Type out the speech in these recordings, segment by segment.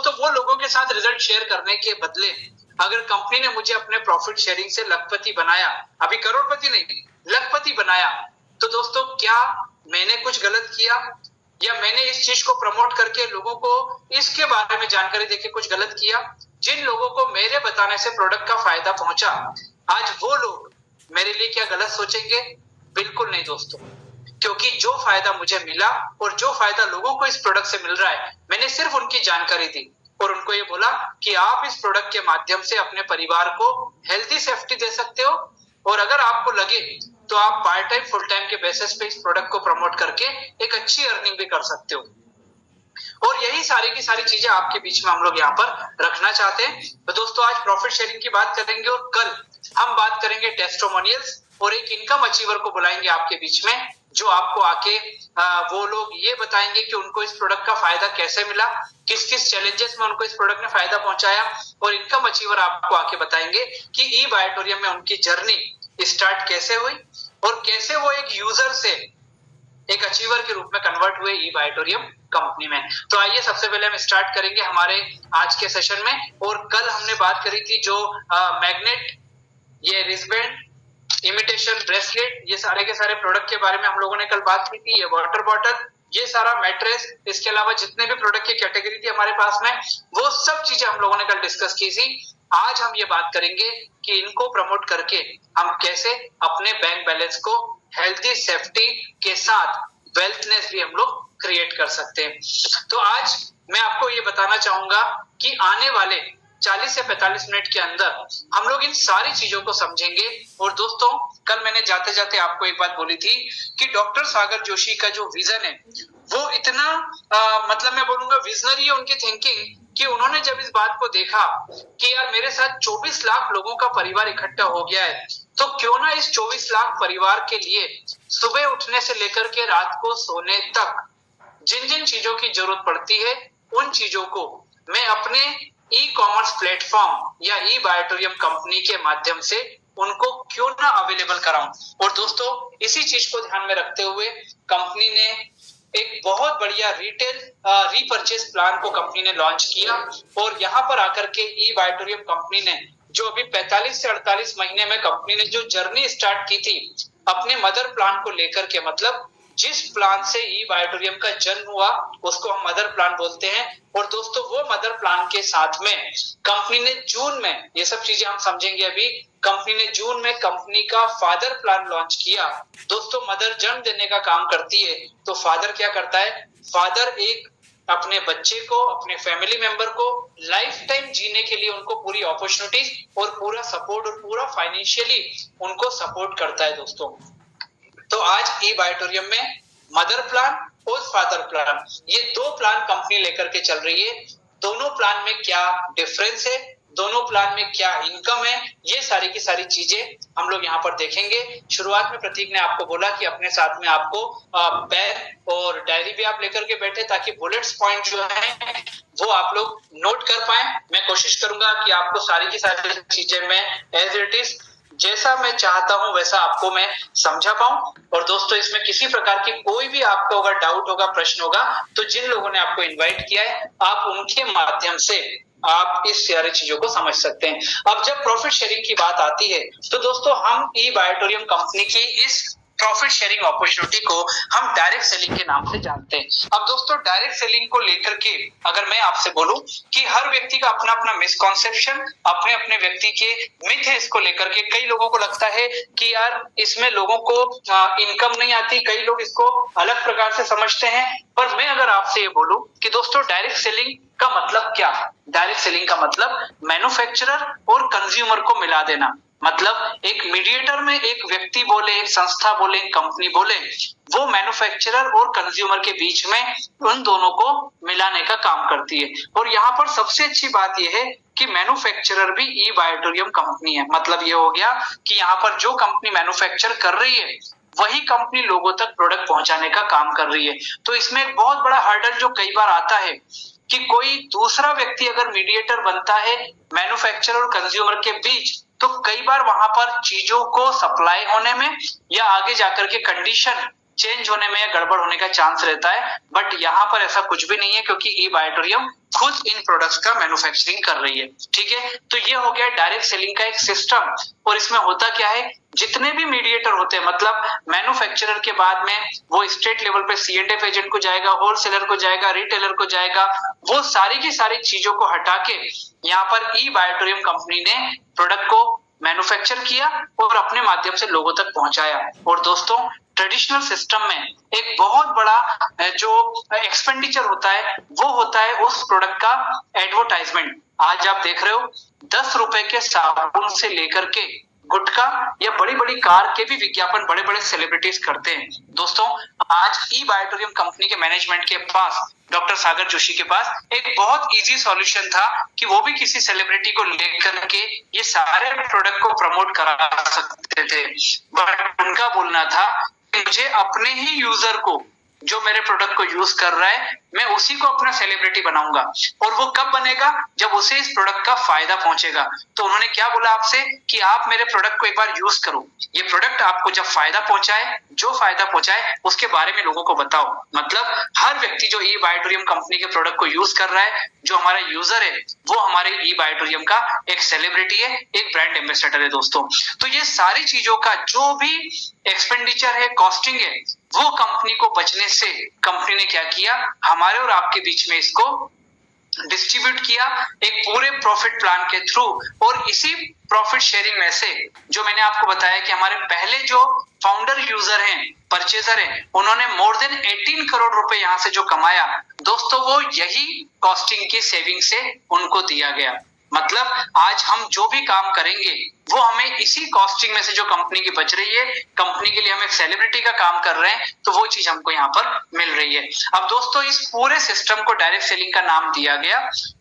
दोस्तों वो लोगों के साथ रिजल्ट शेयर करने के बदले अगर कंपनी ने मुझे अपने प्रॉफिट शेयरिंग से लखपति बनाया, अभी करोड़पति नहीं, लखपति बनाया, तो दोस्तों क्या मैंने कुछ गलत किया या मैंने इस चीज को प्रमोट करके लोगों को इसके बारे में जानकारी देके कुछ गलत किया? जिन लोगों को मेरे बताने से प्रोडक्ट का फायदा पहुंचा, आज वो लोग मेरे लिए क्या गलत सोचेंगे? बिल्कुल नहीं दोस्तों, क्योंकि जो फायदा मुझे मिला और जो फायदा लोगों को इस प्रोडक्ट से मिल रहा है, मैंने सिर्फ उनकी जानकारी दी और उनको ये बोला कि आप इस प्रोडक्ट के माध्यम से अपने परिवार को हेल्दी सेफ्टी दे सकते हो, और अगर आपको लगे तो आप पार्ट टाइम फुल टाइम के बेसिस पे इस प्रोडक्ट को प्रमोट करके एक अच्छी अर्निंग भी कर सकते हो। और यही सारी की सारी चीजें आपके बीच में हम लोग यहाँ पर रखना चाहते हैं। तो दोस्तों आज प्रॉफिट शेयरिंग की बात करेंगे और कल हम बात करेंगे टेस्टिमोनियल्स, और एक इनकम अचीवर को बुलाएंगे आपके बीच में, जो आपको आके वो लोग ये बताएंगे कि उनको इस प्रोडक्ट का फायदा कैसे मिला, किस किस चैलेंजेस में उनको इस प्रोडक्ट ने फायदा पहुंचाया, और इनकम अचीवर आपको आके बताएंगे कि ई बायोटोरियम में उनकी जर्नी स्टार्ट कैसे हुई और कैसे वो एक यूजर से एक अचीवर के रूप में कन्वर्ट हुए ई बायोटोरियम कंपनी में। तो आइए सबसे पहले हम स्टार्ट करेंगे हमारे आज के सेशन में। और कल हमने बात करी थी जो मैग्नेट, ये रिस्टबैंड, इमिटेशन ब्रेसलेट, ये सारे के सारे प्रोडक्ट के बारे में हम लोगों ने कल बात की थी। ये वाटर बॉटल, ये सारा मैट्रेस, इसके अलावा जितने भी प्रोडक्ट की कैटेगरी थी हमारे पास में, वो सब चीजें हम लोगों ने कल डिस्कस की थी। आज हम ये बात करेंगे कि इनको प्रमोट करके हम कैसे अपने बैंक बैलेंस को हेल्थी सेफ्टी के साथ वेल्थनेस भी हम लोग क्रिएट कर सकते हैं। तो आज मैं आपको ये बताना चाहूंगा कि आने वाले 40 से 45 मिनट के अंदर हम लोग इन सारी चीजों को समझेंगे। और दोस्तों कल मैंने जाते जाते आपको एक बात बोली थी कि डॉक्टर सागर जोशी का जो विजन है वो इतना मतलब मैं बोलूंगा विजनरी है उनकी थिंकिंग, कि उन्होंने जब इस बात को देखा कि यार मेरे साथ 24 लाख लोगों का परिवार इकट्ठा हो गया है, तो क्यों ना इस 24 लाख परिवार के लिए सुबह उठने से लेकर के रात को सोने तक जिन जिन चीजों की जरूरत पड़ती है उन चीजों को मैं अपने ई कॉमर्स प्लेटफॉर्म या ई बायोटोरियम कंपनी के माध्यम से उनको क्यों ना अवेलेबल कराऊं। और दोस्तों इसी चीज को ध्यान में रखते हुए कंपनी ने एक बहुत बढ़िया रिटेल रीपर्चेस प्लान को कंपनी ने लॉन्च किया। और यहाँ पर आकर के ई बायोटोरियम कंपनी ने जो अभी 45 से 48 महीने में कंपनी ने जो जर्नी स्टार्ट की थी अपने मदर प्लान को लेकर के, मतलब जिस प्लान से ई बायोटोरियम का जन्म हुआ उसको हम मदर प्लान बोलते हैं। और दोस्तों वो मदर प्लान के साथ में कंपनी ने जून में, ये सब चीजें हम समझेंगे अभी, कंपनी ने जून में कंपनी का फादर प्लान लॉन्च किया। दोस्तों मदर जन्म देने का काम करती है, तो फादर क्या करता है? फादर एक अपने बच्चे को, अपने फैमिली मेंबर को लाइफ टाइम जीने के लिए उनको पूरी अपॉर्चुनिटीज और पूरा सपोर्ट और पूरा फाइनेंशियली उनको सपोर्ट करता है दोस्तों। तो आज ई बायोटोरियम में मदर प्लान और फादर प्लान, ये दो प्लान कंपनी लेकर के चल रही है। दोनों प्लान में क्या डिफरेंस है, दोनों प्लान में क्या इनकम है, ये सारी की सारी चीजें हम लोग यहाँ पर देखेंगे। शुरुआत में प्रतीक ने आपको बोला कि अपने साथ में आपको पेन और डायरी भी आप लेकर के बैठे, ताकि बुलेट्स पॉइंट जो है वो आप लोग नोट कर पाए। मैं कोशिश करूंगा कि आपको सारी की सारी चीजें मैं एज इट इज जैसा मैं चाहता हूं वैसा आपको मैं समझा पाऊं। और दोस्तों इसमें किसी प्रकार की कोई भी आपको अगर डाउट होगा, प्रश्न होगा, तो जिन लोगों ने आपको इनवाइट किया है आप उनके माध्यम से आप इस सारी चीजों को समझ सकते हैं। अब जब प्रॉफिट शेयरिंग की बात आती है तो दोस्तों हम ई बायोटोरियम कंपनी की इस प्रॉफिट शेयरिंग अपॉर्चुनिटी को हम डायरेक्ट सेलिंग के नाम से जानते हैं। अब दोस्तों डायरेक्ट सेलिंग को लेकर के अगर मैं आपसे बोलूं कि हर व्यक्ति का अपना अपना मिसकॉन्सेप्शन, अपने अपने व्यक्ति के मिथ है इसको लेकर के। कई लोगों को लगता है कि यार इसमें लोगों को इनकम नहीं आती, कई लोग इसको अलग प्रकार से समझते हैं। पर मैं अगर आपसे ये बोलूं कि दोस्तों डायरेक्ट सेलिंग का मतलब क्या है? डायरेक्ट सेलिंग का मतलब मैन्युफैक्चरर और कंज्यूमर को मिला देना। मतलब एक मीडिएटर में एक व्यक्ति बोले, एक संस्था बोले, एक कंपनी बोले, वो मैन्युफैक्चरर और कंज्यूमर के बीच में उन दोनों को मिलाने का काम करती है। और यहाँ पर सबसे अच्छी बात यह है कि मैन्युफैक्चरर भी ई बायोटोरियम कंपनी है। मतलब ये हो गया कि यहाँ पर जो कंपनी मैन्युफैक्चर कर रही है वही कंपनी लोगों तक प्रोडक्ट पहुंचाने का काम कर रही है। तो इसमें एक बहुत बड़ा हर्डल जो कई बार आता है कि कोई दूसरा व्यक्ति अगर मीडिएटर बनता है मैन्युफैक्चरर और कंज्यूमर के बीच, तो कई बार वहां पर चीजों को सप्लाई होने में या आगे जाकर के कंडीशन चेंज होने में या गड़बड़ होने का चांस रहता है, बट यहाँ पर ऐसा कुछ भी नहीं है क्योंकि ई बायोटोरियम खुद इन प्रोडक्ट्स का मैन्युफैक्चरिंग कर रही है। ठीक है, तो ये हो गया डायरेक्ट सेलिंग का एक सिस्टम। और इसमें होता क्या है, जितने भी मीडिएटर होते हैं, मतलब मैन्युफैक्चरर के बाद में वो स्टेट लेवल पे C&F एजेंट को जाएगा, होलसेलर को जाएगा, रिटेलर को जाएगा, वो सारी की सारी चीजों को हटा के यहाँ पर ई बायोटोरियम कंपनी ने प्रोडक्ट को मैन्युफैक्चर किया और अपने माध्यम से लोगों तक पहुंचाया। और दोस्तों, ट्रेडिशनल सिस्टम में एक बहुत बड़ा जो एक्सपेंडिचर होता है वो होता है उस प्रोडक्ट का एडवर्टाइजमेंट। आज आप देख रहे हो 10 रुपए के साबुन से लेकर के गुटखा या बड़ी बड़ी कार के भी विज्ञापन बड़े बड़े सेलिब्रिटीज करते हैं। दोस्तों, आज ई बायोटोरियम कंपनी के मैनेजमेंट के पास, डॉक्टर सागर जोशी के पास एक बहुत इजी सॉल्यूशन था कि वो भी किसी सेलिब्रिटी को लेकर के ये सारे प्रोडक्ट को प्रमोट करा सकते थे, बट उनका बोलना था कि मुझे अपने ही यूजर को, जो मेरे प्रोडक्ट को यूज कर रहा है, मैं उसी को अपना सेलिब्रिटी बनाऊंगा। और वो कब बनेगा, जब उसे इस प्रोडक्ट का फायदा पहुंचेगा। तो उन्होंने क्या बोला आपसे कि आप मेरे प्रोडक्ट को एक बार यूज करो, ये प्रोडक्ट आपको जब फायदा पहुंचाए, जो फायदा पहुंचाए उसके बारे में लोगों को बताओ। मतलब हर व्यक्ति जो ई बायोटोरियम कंपनी के प्रोडक्ट को यूज कर रहा है, जो हमारा यूजर है, वो हमारे ई बायोटोरियम का एक सेलिब्रिटी है, एक ब्रांड एम्बेसडर है। दोस्तों, तो ये सारी चीजों का जो भी एक्सपेंडिचर है, कॉस्टिंग है, वो कंपनी को बचने से कंपनी ने क्या किया, हमारे और आपके बीच में इसको डिस्ट्रीब्यूट किया एक पूरे प्रॉफिट प्लान के थ्रू। और इसी प्रॉफिट शेयरिंग में से जो मैंने आपको बताया कि हमारे पहले जो फाउंडर यूजर हैं, परचेजर हैं, उन्होंने मोर देन 18 करोड़ रुपए यहां से जो कमाया, दोस्तों वो यही कॉस्टिंग की सेविंग से उनको दिया गया। मतलब आज हम जो भी काम करेंगे वो हमें इसी कॉस्टिंग में से जो कंपनी की बच रही है, कंपनी के लिए हम एक सेलिब्रिटी का काम कर रहे हैं, तो वो चीज हमको यहाँ पर मिल रही है। अब दोस्तों, इस पूरे सिस्टम को डायरेक्ट सेलिंग का नाम दिया गया।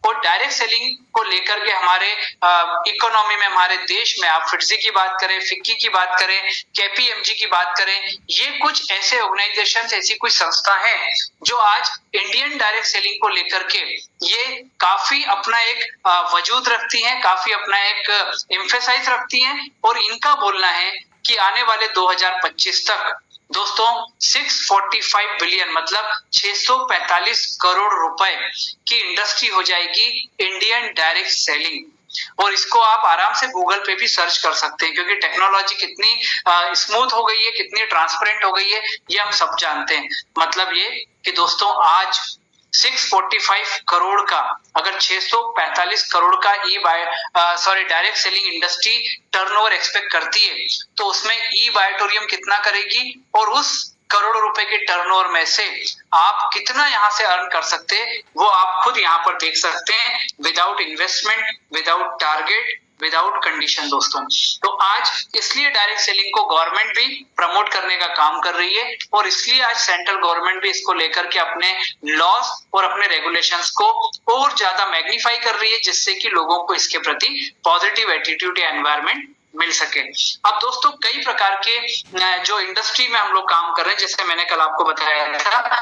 और डायरेक्ट सेलिंग को लेकर के हमारे इकोनॉमी में, हमारे देश में, आप फिटजी की बात करें, फिक्की की बात करें, KPMG की बात करें, ये कुछ ऐसे ऑर्गेनाइजेशन, ऐसी कुछ संस्था है जो आज इंडियन डायरेक्ट सेलिंग को लेकर के ये काफी अपना एक वजूद रखती हैं, काफी अपना एक एम्फेसाइज रखती हैं। और इनका बोलना है कि आने वाले 2025 तक दोस्तों 645 बिलियन मतलब 645 करोड़ रुपए की इंडस्ट्री हो जाएगी इंडियन डायरेक्ट सेलिंग। और इसको आप आराम से गूगल पे भी सर्च कर सकते हैं, क्योंकि टेक्नोलॉजी कितनी स्मूथ हो गई है, कितनी ट्रांसपेरेंट हो गई है, ये हम सब जानते हैं। मतलब ये कि दोस्तों आज 645 करोड़ का, अगर 645 करोड़ का direct selling industry turnover expect करती है, तो उसमें ई बायोटोरियम कितना करेगी और उस करोड़ों रुपए के टर्नओवर में से आप कितना यहां से अर्न कर सकते हैं, वो आप खुद यहां पर देख सकते हैं, without investment, without target, without condition. दोस्तों, तो आज इसलिए डायरेक्ट सेलिंग को गवर्नमेंट भी प्रमोट करने का काम कर रही है, और इसलिए आज सेंट्रल गवर्नमेंट भी इसको लेकर के अपने लॉस और अपने रेगुलेशंस को और ज्यादा मैग्नीफाई कर रही है, जिससे कि लोगों को इसके प्रति पॉजिटिव एटीट्यूड या एनवायरमेंट मिल सके। अब दोस्तों, कई प्रकार के जो इंडस्ट्री में हम लोग काम कर रहे हैं, जैसे मैंने कल आपको बताया था,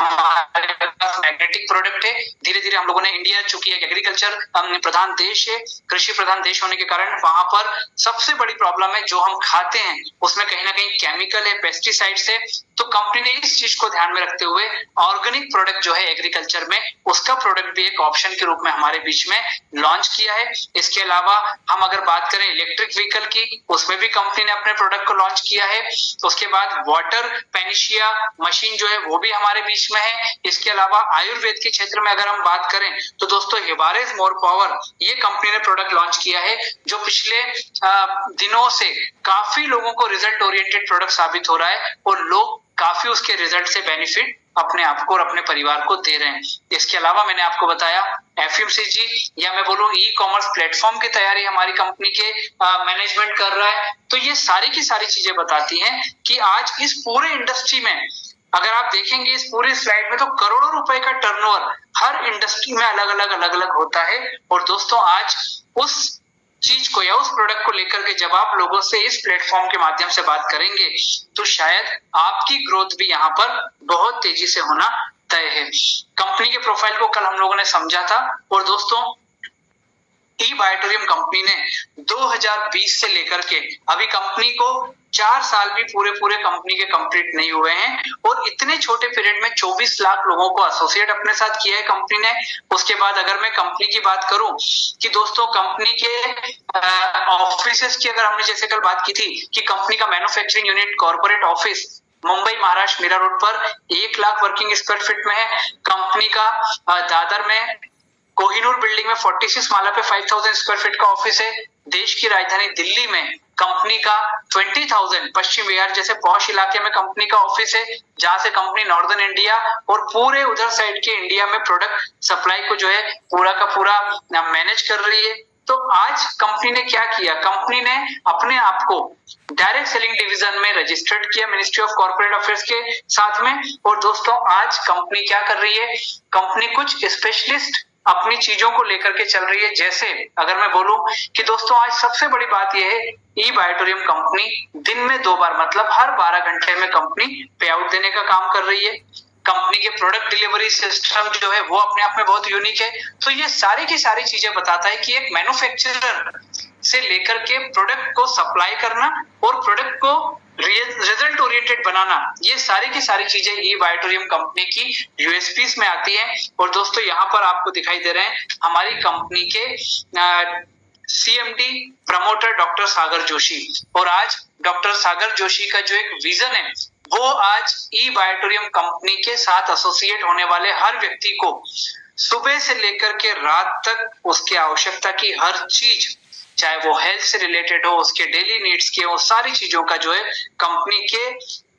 हमारे पास मैग्नेटिक प्रोडक्ट है। धीरे धीरे हम लोगों ने, इंडिया चूंकि एक एग्रीकल्चर प्रधान देश है, कृषि प्रधान देश होने के कारण वहां पर सबसे बड़ी प्रॉब्लम है जो हम खाते हैं उसमें कहीं ना कहीं केमिकल है, पेस्टिसाइड्स है। तो कंपनी ने इस चीज को ध्यान में रखते हुए ऑर्गेनिक प्रोडक्ट जो है एग्रीकल्चर में, उसका प्रोडक्ट भी एक ऑप्शन के रूप में हमारे बीच में लॉन्च किया है। इसके अलावा हम अगर बात करें इलेक्ट्रिक व्हीकल की, उसमें भी कंपनी ने अपने प्रोडक्ट को लॉन्च किया है। उसके बाद वाटर पेनिशिया मशीन जो है वो भी हमारे बीच में है। इसके अलावा आयुर्वेद के क्षेत्र में अगर हम बात करें तो दोस्तों हिबारेस मोर पावर, ये कंपनी ने प्रोडक्ट लॉन्च किया है, जो पिछले दिनों से काफी लोगों को रिजल्ट ओरिएंटेड प्रोडक्ट साबित हो रहा है, और लोग काफी उसके रिजल्ट से बेनिफिट अपने आप को और अपने परिवार को दे रहे हैं। इसके अलावा मैंने आपको बताया FMCG या मैं बोलूं ई कॉमर्स प्लेटफॉर्म की तैयारी हमारी कंपनी के मैनेजमेंट कर रहा है। तो ये सारी की सारी चीजें बताती हैं कि आज इस पूरे इंडस्ट्री में अगर आप देखेंगे इस पूरी स्लाइड में, तो करोड़ों रुपए का टर्नओवर हर इंडस्ट्री में अलग अलग होता है। और दोस्तों, आज उस चीज को या उस प्रोडक्ट को लेकर के जब आप लोगों से इस प्लेटफॉर्म के माध्यम से बात करेंगे, तो शायद आपकी ग्रोथ भी यहाँ पर बहुत तेजी से होना तय है। कंपनी के प्रोफाइल को कल हम लोगों ने समझा था, और दोस्तों ई बायोटोरियम कंपनी ने 2020 से लेकर के अभी कंपनी को 4 साल भी पूरे कंपनी के कंप्लीट नहीं हुए हैं और इतने छोटे पीरियड में 24 लाख लोगों को एसोसिएट अपने साथ किया है कंपनी ने। उसके बाद अगर मैं कंपनी की बात करूं कि दोस्तों कंपनी के ऑफिसेस की अगर हमने जैसे कल बात की थी कि कंपनी का manufacturing unit corporate office Mumbai Maharashtra Mira road पर 1 लाख वर्किंग स्क्वायर फीट में है। कंपनी का दादर में कोहिनूर बिल्डिंग में 46 माला पे 5000 स्क्वायर फीट का ऑफिस है। देश की राजधानी दिल्ली में कंपनी का 20,000 पश्चिम बिहार जैसे पॉश इलाके में कंपनी का ऑफिस है, जहां से कंपनी नॉर्दर्न इंडिया और पूरे उधर साइड के इंडिया में प्रोडक्ट सप्लाई को जो है पूरा का पूरा मैनेज कर रही है। तो आज कंपनी ने क्या किया, कंपनी ने अपने आप को डायरेक्ट सेलिंग डिवीजन में रजिस्टर्ड किया मिनिस्ट्री ऑफ कॉर्पोरेट अफेयर्स के साथ में। और दोस्तों आज कंपनी क्या कर रही है, कंपनी कुछ स्पेशलिस्ट अपनी चीजों को लेकर के चल रही है। जैसे अगर मैं बोलूं कि दोस्तों आज सबसे बड़ी बात यह है, ई बायोटोरियम कंपनी दिन में 2 बार मतलब हर 12 घंटे में कंपनी पे आउट देने का काम कर रही है। कंपनी के प्रोडक्ट डिलीवरी सिस्टम जो है वो अपने आप में बहुत यूनिक है। तो ये सारी की सारी चीजें बताता है कि एक मैन्युफैक्चरर से लेकर के प्रोडक्ट को सप्लाई करना और प्रोडक्ट को रिजल्ट ओरिएंटेड बनाना, ये सारी की सारी चीजें ई बायोटोरियम कंपनी की यूएसपीज में आती है। और दोस्तों यहाँ पर आपको दिखाई दे रहे हैं हमारी कंपनी के सीएमडी प्रमोटर डॉक्टर सागर जोशी। और आज डॉक्टर सागर जोशी का जो एक विजन है वो आज ई बायोटोरियम कंपनी के साथ एसोसिएट होने वाले हर व्यक्ति को सुबह से लेकर के रात तक उसकी आवश्यकता की हर चीज, चाहे वो हेल्थ से रिलेटेड हो, उसके डेली नीड्स के हो, सारी चीजों का जो है कंपनी के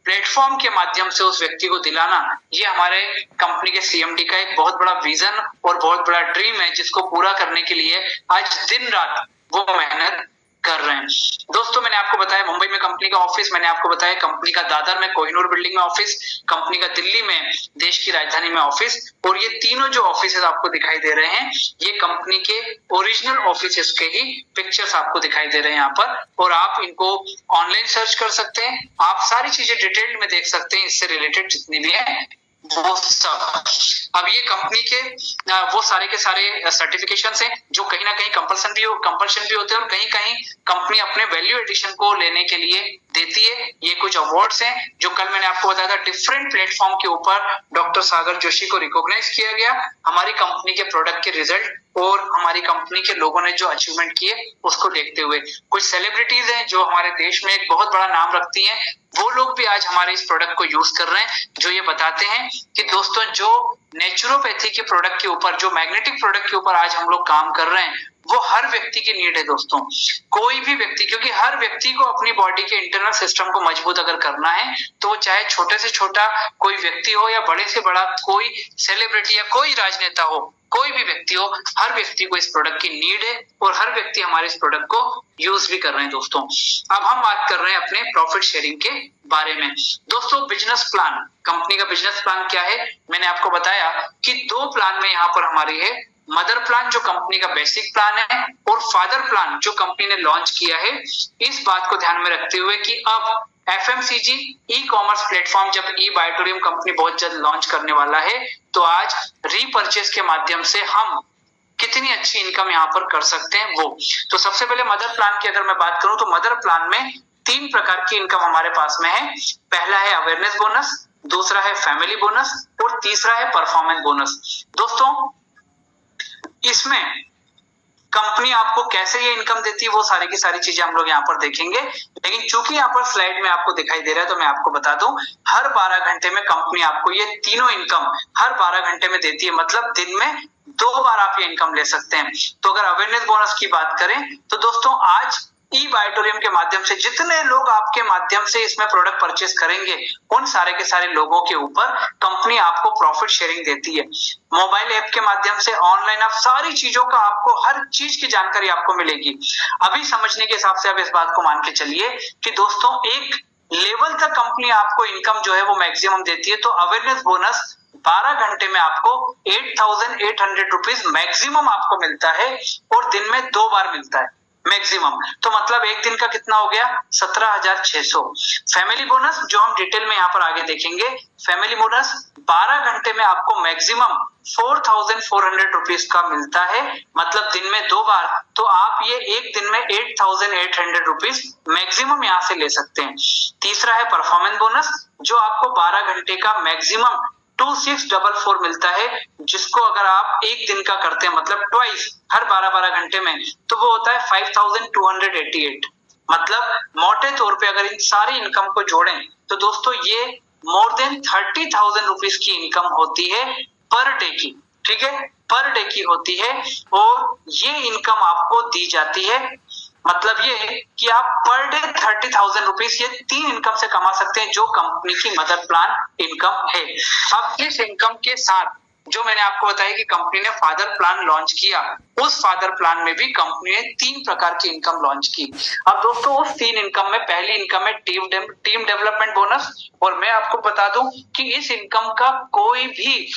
प्लेटफॉर्म के माध्यम से उस व्यक्ति को दिलाना, ये हमारे कंपनी के सीएमडी का एक बहुत बड़ा विजन और बहुत बड़ा ड्रीम है, जिसको पूरा करने के लिए आज दिन रात वो मेहनत कर रहे हैं। दोस्तों मैंने आपको बताया मुंबई में कंपनी का ऑफिस, मैंने आपको बताया कंपनी का दादर में कोहिनूर बिल्डिंग में ऑफिस, कंपनी का दिल्ली में देश की राजधानी में ऑफिस, और ये तीनों जो ऑफिस आपको दिखाई दे रहे हैं ये कंपनी के ओरिजिनल ऑफिस के ही पिक्चर्स आपको दिखाई दे रहे हैं यहाँ पर। और आप इनको ऑनलाइन सर्च कर सकते हैं, आप सारी चीजें डिटेल में देख सकते हैं, इससे रिलेटेड जितनी भी है वो सब। अब ये कंपनी के वो सारे के सारे सर्टिफिकेशंस हैं जो कहीं ना कहीं कंपल्शन भी होते हैं और कहीं कहीं कंपनी अपने वैल्यू एडिशन को लेने के लिए देती है। ये कुछ अवार्ड्स हैं जो कल मैंने आपको बताया था, डिफरेंट प्लेटफॉर्म के ऊपर डॉक्टर सागर जोशी को रिकॉग्नाइज किया गया हमारी कंपनी के प्रोडक्ट के रिजल्ट और हमारी कंपनी के लोगों ने जो अचीवमेंट किए उसको देखते हुए। कुछ सेलिब्रिटीज हैं जो हमारे देश में एक बहुत बड़ा नाम रखती हैं, वो लोग भी आज हमारे इस प्रोडक्ट को यूज कर रहे हैं, जो ये बताते हैं कि दोस्तों जो नेचुरोपैथी के प्रोडक्ट के ऊपर, जो मैग्नेटिक प्रोडक्ट के ऊपर आज हम लोग काम कर रहे हैं वो हर व्यक्ति की नीड है दोस्तों। कोई भी व्यक्ति, क्योंकि हर व्यक्ति को अपनी बॉडी के इंटरनल सिस्टम को मजबूत अगर करना है तो वो चाहे छोटे से छोटा कोई व्यक्ति हो या बड़े से बड़ा कोई सेलिब्रिटी या कोई राजनेता हो, कोई भी व्यक्ति हो, हर व्यक्ति को इस प्रोडक्ट की नीड है और हर व्यक्ति हमारे इस प्रोडक्ट को यूज भी कर रहे हैं दोस्तों। अब हम बात कर रहे हैं अपने प्रॉफिट शेयरिंग के बारे में। दोस्तों बिजनेस प्लान, कंपनी का बिजनेस प्लान क्या है, मैंने आपको बताया कि 2 प्लान में यहाँ पर हमारी है, मदर प्लान जो कंपनी का बेसिक प्लान है और फादर प्लान जो कंपनी ने लॉन्च किया है। इस बात को ध्यान में रखते हुए कि अब एफएमसीजी ई कॉमर्स प्लेटफॉर्म जब ई बायोटोरियम कंपनी बहुत जल्द लॉन्च करने वाला है तो आज रीपर्चेस के माध्यम से हम कितनी अच्छी इनकम यहाँ पर कर सकते हैं वो। तो सबसे पहले मदर प्लान की अगर मैं बात करूं तो मदर प्लान में 3 प्रकार की इनकम हमारे पास में है। पहला है अवेयरनेस बोनस, दूसरा है फैमिली बोनस और तीसरा है परफॉर्मेंस बोनस। दोस्तों इसमें कंपनी आपको कैसे ये इनकम देती है वो सारी की सारी चीजें हम लोग यहाँ पर देखेंगे, लेकिन चूंकि यहाँ पर स्लाइड में आपको दिखाई दे रहा है तो मैं आपको बता दूं हर 12 घंटे में कंपनी आपको ये तीनों इनकम हर 12 घंटे में देती है, मतलब दिन में 2 बार आप ये इनकम ले सकते हैं। तो अगर अवेयरनेस बोनस की बात करें तो दोस्तों आज ई बायोटोरियम के माध्यम से जितने लोग आपके माध्यम से इसमें प्रोडक्ट परचेस करेंगे उन सारे के सारे लोगों के ऊपर कंपनी आपको प्रॉफिट शेयरिंग देती है। मोबाइल ऐप के माध्यम से ऑनलाइन आप सारी चीजों का आपको हर चीज की जानकारी आपको मिलेगी। अभी समझने के हिसाब से आप इस बात को मान के चलिए कि दोस्तों एक लेवल तक कंपनी आपको इनकम जो है वो मैक्सिमम देती है। तो अवेयरनेस बोनस 12 घंटे में आपको 8,800 रुपीज मैक्सिमम आपको मिलता है और दिन में 2 बार मिलता है। मैक्सिमम। तो मतलब एक दिन का कितना हो गया, 17,600। फैमिली बोनस जो हम डिटेल में यहाँ पर आगे देखेंगे, फैमिली बोनस 12 घंटे में आपको मैक्सिमम 4,400 रुपीज का मिलता है, मतलब दिन में 2 बार। तो आप ये एक दिन में 8,800 रुपीज मैक्सिमम यहाँ से ले सकते हैं। तीसरा है परफॉर्मेंस बोनस, जो आपको 12 घंटे का मैक्सिमम 2644 मिलता है, जिसको अगर आप एक दिन का करते हैं मतलब ट्वाइस हर 12-12 घंटे में, तो वो होता है 5,288। मतलब मोटे तौर पे अगर इन सारी इनकम को जोड़ें तो दोस्तों ये मोर देन 30,000 रुपीज की इनकम होती है पर डे की, ठीक है, पर डे की होती है। और ये इनकम आपको दी जाती है, मतलब ये कि आप पर डे 30,000 रुपीज ये 3 इनकम से कमा सकते हैं, जो कंपनी की मदर प्लान इनकम है। अब इस इनकम के साथ जो मैंने आपको बताया कि कंपनी ने फादर प्लान लॉन्च किया, उस फादर प्लान में भी कंपनी ने 3 प्रकार की इनकम लॉन्च की। अब दोस्तों उस 3 इनकम में पहली इनकम है टीम डेवलपमेंट बोनस। और मैं आपको बता दूं कि इस इनकम का कोई भी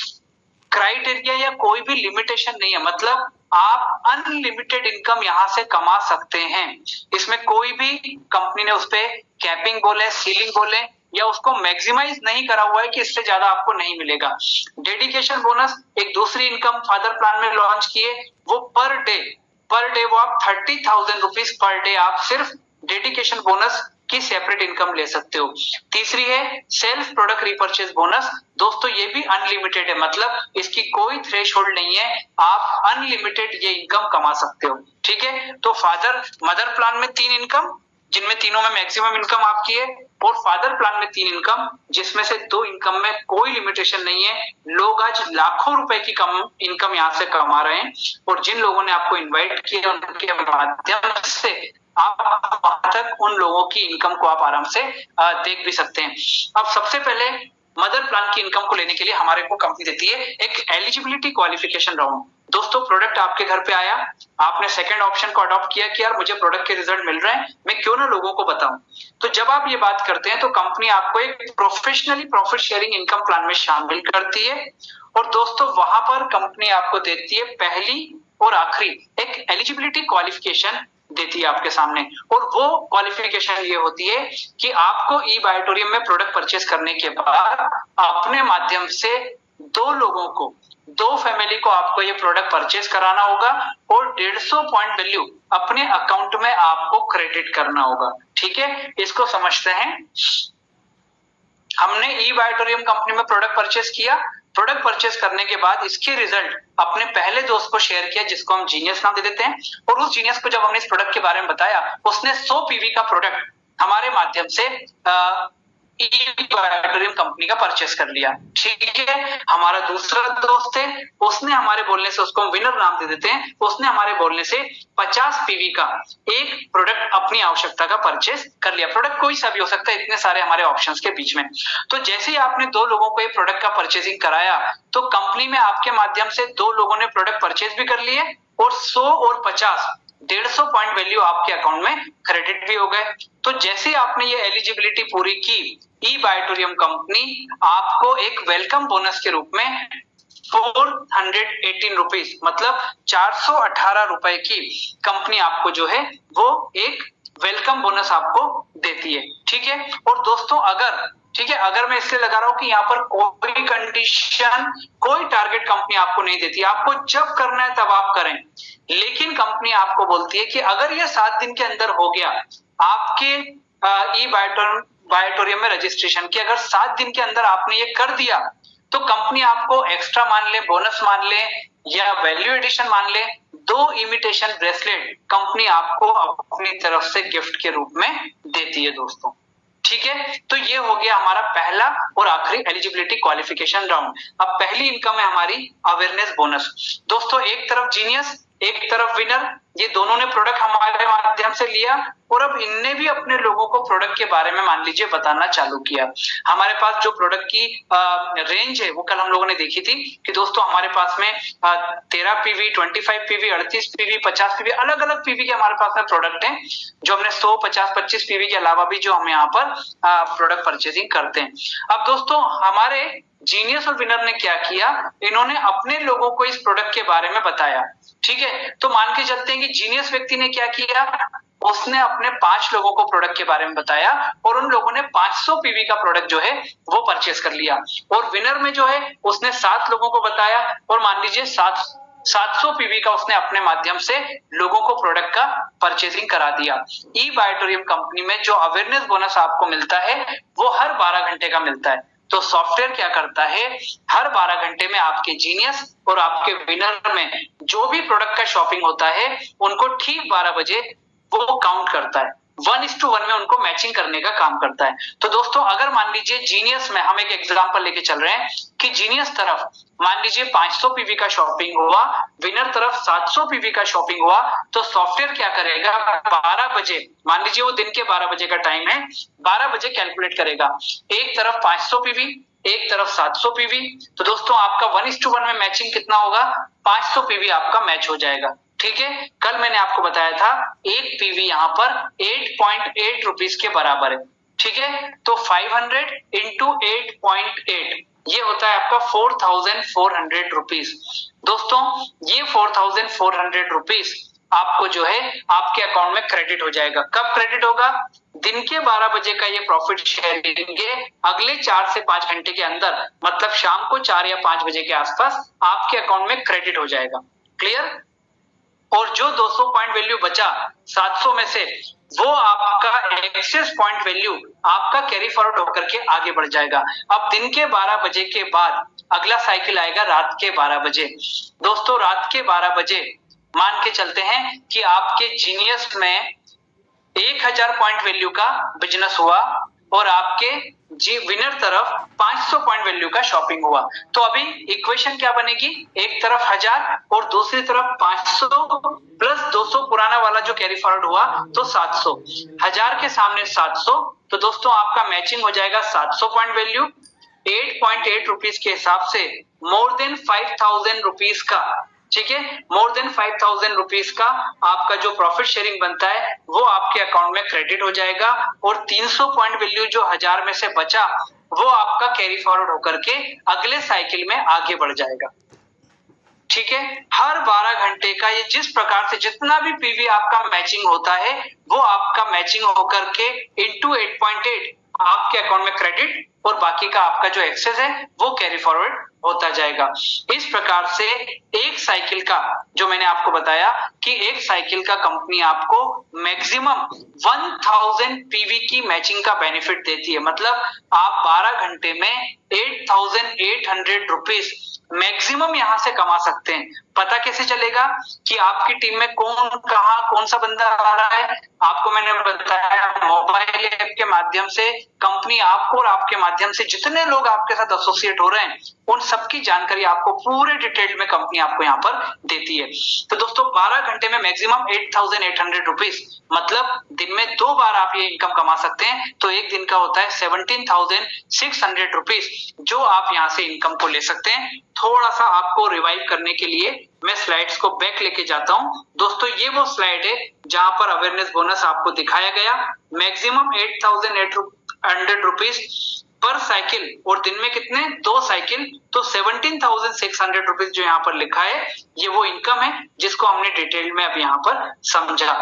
क्राइटेरिया या कोई भी लिमिटेशन नहीं है, मतलब आप अनलिमिटेड इनकम यहां से कमा सकते हैं। इसमें कोई भी कंपनी ने उस पे कैपिंग बोले, सीलिंग बोले या उसको मैक्सिमाइज नहीं करा हुआ है कि इससे ज्यादा आपको नहीं मिलेगा। डेडिकेशन बोनस एक दूसरी इनकम फादर प्लान में लॉन्च किए, वो पर डे वो आप 30,000 रुपीज पर डे आप सिर्फ डेडिकेशन बोनस की सेपरेट इनकम ले सकते हो। तीसरी है सेल्फ प्रोडक्ट रिपर्चेज बोनस। दोस्तों ये भी अनलिमिटेड है, मतलब इसकी कोई थ्रेशोल्ड नहीं है, आप अनलिमिटेड ये इनकम कमा सकते हो, ठीक है। तो मदर प्लान में 3 इनकम, जिनमें तीनों में मैक्सिमम इनकम आपकी है, और फादर प्लान में 3 इनकम, जिसमें से 2 इनकम में कोई लिमिटेशन नहीं है। लोग आज लाखों रुपए की इनकम यहाँ से कमा रहे हैं, और जिन लोगों ने आपको इन्वाइट किया उनके माध्यम से आप वहां तक उन लोगों की इनकम को आप आराम से देख भी सकते हैं। अब सबसे पहले मदर प्लान की इनकम को लेने के लिए हमारे को कंपनी देती है एक एलिजिबिलिटी क्वालिफिकेशन राउंड। दोस्तों प्रोडक्ट आपके घर पे आया, आपने सेकंड ऑप्शन को अडॉप्ट किया कि यार मुझे प्रोडक्ट के रिजल्ट मिल रहे हैं, मैं क्यों ना लोगों को बताऊं। तो जब आप ये बात करते हैं तो कंपनी आपको एक professionally profit sharing income plan में शामिल करती है, और दोस्तों वहां पर कंपनी आपको देती है पहली और आखिरी एक एलिजिबिलिटी क्वालिफिकेशन देती है आपके सामने। और वो क्वालिफिकेशन ये होती है कि आपको ई बायोटोरियम में प्रोडक्ट परचेस करने के बाद अपने माध्यम से 2 लोगों को, 2 फैमिली को आपको ये प्रोडक्ट परचेस कराना होगा, और 150 पॉइंट वैल्यू अपने अकाउंट में आपको क्रेडिट करना होगा, ठीक है। इसको समझते हैं। हमने ई बायोटोरियम कंपनी में प्रोडक्ट परचेस किया, प्रोडक्ट परचेस करने के बाद इसके रिजल्ट अपने पहले दोस्त को शेयर किया, जिसको हम जीनियस नाम दे देते हैं। और उस जीनियस को जब हमने इस प्रोडक्ट के बारे में बताया, उसने 100 पीवी का प्रोडक्ट हमारे माध्यम से ई बायोटोरियम कंपनी का परचेस कर लिया, ठीक है। हमारा दूसरा दोस्त है, उसने हमारे बोलने से, उसको हम विनर नाम दे देते हैं, उसने हमारे बोलने से 50 पीवी का एक प्रोडक्ट अपनी आवश्यकता का परचेस कर लिया। प्रोडक्ट कोई सा भी हो सकता है, इतने सारे हमारे ऑप्शंस के बीच में। तो जैसे ही आपने 2 लोगों को ये प्रोडक्ट का परचेसिंग कराया, तो कंपनी में आपके माध्यम से 2 लोगों ने प्रोडक्ट परचेस भी कर लिए, और 100 और 50 150 पॉइंट वैल्यू आपके अकाउंट में क्रेडिट भी हो गए। तो जैसे आपने ये एलिजिबिलिटी पूरी की, ई बायोटोरियम कंपनी आपको एक वेलकम बोनस के रूप में 418 रुपीज, मतलब 418 रुपए की कंपनी आपको जो है वो एक वेलकम बोनस आपको देती है, ठीक है। और दोस्तों अगर मैं इससे लगा रहा हूं कि यहाँ पर कोई कंडीशन, कोई टारगेट कंपनी आपको नहीं देती, आपको जब करना है तब आप करें, लेकिन कंपनी आपको बोलती है कि अगर ये 7 दिन के अंदर हो गया, आपके ई बायोटोरियम में रजिस्ट्रेशन की, अगर 7 दिन के अंदर आपने ये कर दिया, तो कंपनी आपको एक्स्ट्रा मान ले, बोनस मान ले या वैल्यू एडिशन मान ले, 2 इमिटेशन ब्रेसलेट कंपनी आपको अपनी तरफ से गिफ्ट के रूप में देती है दोस्तों, ठीक है। तो ये हो गया हमारा पहला और आखिरी एलिजिबिलिटी क्वालिफिकेशन राउंड। अब पहली इनकम है हमारी अवेयरनेस बोनस। दोस्तों एक तरफ जीनियस, एक तरफ विनर, ये दोनों ने प्रोडक्ट हमारे माध्यम से लिया, और अब इनने भी अपने लोगों को प्रोडक्ट के बारे में मान लीजिए बताना चालू किया। हमारे पास जो प्रोडक्ट की रेंज है वो कल हम लोगों ने देखी थी कि दोस्तों हमारे पास में 13 पीवी, 25 पीवी, 38 पीवी, 50 पीवी, अलग अलग पीवी के हमारे पास में प्रोडक्ट हैं, जो हमने 100, 50, 25 पीवी के अलावा भी जो हम यहाँ पर प्रोडक्ट परचेसिंग करते हैं। अब दोस्तों हमारे जीनियस और विनर ने क्या किया, इन्होंने अपने लोगों को इस प्रोडक्ट के बारे में बताया। ठीक है, तो मान के चलते हैं कि जीनियस व्यक्ति ने क्या किया, उसने अपने 5 लोगों को प्रोडक्ट के बारे में बताया और उन लोगों ने 500 पीवी का प्रोडक्ट जो है वो परचेस कर लिया। और विनर में जो है उसने 7 लोगों को बताया और मान लीजिए 700 पीवी का उसने अपने माध्यम से लोगों को प्रोडक्ट का परचेसिंग करा दिया। ई बायोटोरियम कंपनी में जो अवेयरनेस बोनस आपको मिलता है वो हर 12 घंटे का मिलता है। तो सॉफ्टवेयर क्या करता है, हर 12 घंटे में आपके जीनियस और आपके विनर में जो भी प्रोडक्ट का शॉपिंग होता है उनको ठीक 12 बजे वो काउंट करता है, 1:1 में उनको मैचिंग करने का काम करता है। तो दोस्तों अगर मान लीजिए जीनियस में हम एक एग्जांपल लेके चल रहे हैं कि जीनियस तरफ मान लीजिए 500 पीवी का शॉपिंग हुआ, विनर तरफ 700 पीवी का शॉपिंग हुआ, तो सॉफ्टवेयर क्या करेगा, 12 बजे, मान लीजिए वो दिन के 12 बजे का टाइम है, 12 बजे कैलकुलेट करेगा, एक तरफ 500 पीवी एक तरफ 700 पीवी। तो दोस्तों आपका 1:1 में मैचिंग कितना होगा, 500 पीवी आपका मैच हो जाएगा। ठीक है, कल मैंने आपको बताया था एक पीवी यहाँ पर 8.8 रुपीज के बराबर है। ठीक है, तो 500 इंटू 8.8 ये होता है आपका 4,400 रुपीज। दोस्तों ये 4,400 रुपीज आपको जो है आपके अकाउंट में क्रेडिट हो जाएगा। कब क्रेडिट होगा, दिन के 12 बजे का ये प्रॉफिट शेयरिंग के अगले 4 से 5 घंटे के अंदर, मतलब शाम को 4 या 5 बजे के आसपास आपके अकाउंट में क्रेडिट हो जाएगा। क्लियर। और जो 200 पॉइंट वैल्यू बचा 700 में से, वो आपका एक्सेस पॉइंट वैल्यू आपका कैरी फॉरवर्ड होकर के आगे बढ़ जाएगा। अब दिन के 12 बजे के बाद अगला साइकिल आएगा रात के 12 बजे। दोस्तों रात के 12 बजे मान के चलते हैं कि आपके जीनियस में 1000 पॉइंट वैल्यू का बिजनेस हुआ और आपके विनर तरफ 500 पॉइंट वैल्यू का शॉपिंग हुआ। तो अभी इक्वेशन क्या बनेगी, एक तरफ 1000 और दूसरी तरफ 500 प्लस 200 पुराना वाला जो कैरी फॉरवर्ड हुआ तो 700, 1000 के सामने 700, तो दोस्तों आपका मैचिंग हो जाएगा 700 पॉइंट वैल्यू 8.8 रुपीज के हिसाब से मोर देन 5,000 रुपीज का। ठीक है, मोर देन 5,000 रुपीज का आपका जो प्रॉफिट शेयरिंग बनता है वो आपके अकाउंट में क्रेडिट हो जाएगा और 300 पॉइंट वैल्यू जो 1000 में से बचा वो आपका कैरी फॉरवर्ड होकर के अगले साइकिल में आगे बढ़ जाएगा। ठीक है, हर 12 घंटे का ये जिस प्रकार से जितना भी पीवी आपका मैचिंग होता है वो आपका मैचिंग होकर के इंटू 8.8 आपके अकाउंट में क्रेडिट और बाकी का आपका जो एक्सेस है वो कैरी फॉरवर्ड होता जाएगा। इस प्रकार से एक साइकिल का जो मैंने आपको बताया कि एक साइकिल का कंपनी आपको मैक्सिमम 1000 पीवी की मैचिंग का बेनिफिट देती है। मतलब आप 12 घंटे में 8,800 रुपीज मैक्सिमम यहां से कमा सकते हैं। पता कैसे चलेगा कि आपकी टीम में कौन सा बंदा आ रहा है, आपको मैंने बताया मोबाइल ऐप के माध्यम से कंपनी आपको और आपके माध्यम से जितने लोग आपके साथ एसोसिएट हो रहे हैं उन सबकी जानकारी आपको पूरे डिटेल में कंपनी आपको यहाँ पर देती है। तो दोस्तों 12 घंटे में मैक्सिमम 8,800 रुपीज, मतलब दिन में 2 बार आप ये इनकम कमा सकते हैं। तो एक दिन का होता है 17,600 रुपीज जो आप यहाँ से इनकम को ले सकते हैं। थोड़ा सा आपको रिवाइव करने के लिए मैं स्लाइड्स को बैक लेके जाता हूं। दोस्तों ये वो स्लाइड है जहां पर अवेयरनेस बोनस आपको दिखाया गया, मैक्सिमम 8,800 रुपीज पर साइकिल और दिन में कितने 2 साइकिल, तो 17,600 रुपीज जो यहाँ पर लिखा है ये वो इनकम है जिसको हमने डिटेल में अब यहाँ पर समझा।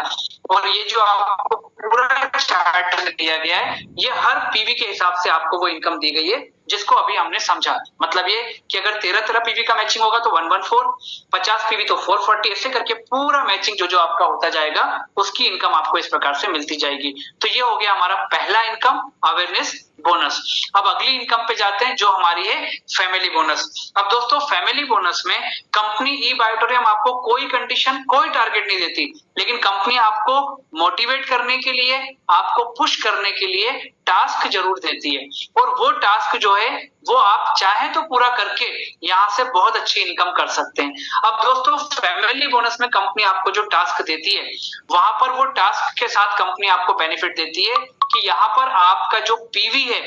और ये जो आपको पूरा चार्ट दिया गया है ये हर पीवी के हिसाब से आपको वो इनकम दी गई है जिसको अभी हमने समझा। मतलब ये कि अगर 13 पीवी का मैचिंग होगा तो 114, 50 पीवी तो 440, ऐसे करके पूरा मैचिंग जो आपका होता जाएगा उसकी इनकम आपको इस प्रकार से मिलती जाएगी। तो ये हो गया हमारा पहला इनकम अवेयरनेस बोनस। अब अगली इनकम पे जाते हैं जो हमारी है फैमिली बोनस। अब दोस्तों फैमिली बोनस में कंपनी ई बायोटोरियम आपको कोई कंडीशन कोई टारगेट नहीं देती, लेकिन कंपनी आपको मोटिवेट करने के लिए, आपको पुश करने के लिए टास्क जरूर देती है और वो टास्क जो है वो आप चाहें तो पूरा करके यहाँ से बहुत अच्छी इनकम कर सकते हैं। अब दोस्तों फैमिली बोनस में कंपनी आपको जो टास्क देती है वहां पर वो टास्क के साथ कंपनी आपको बेनिफिट देती है कि यहाँ पर आपका जो पीवी है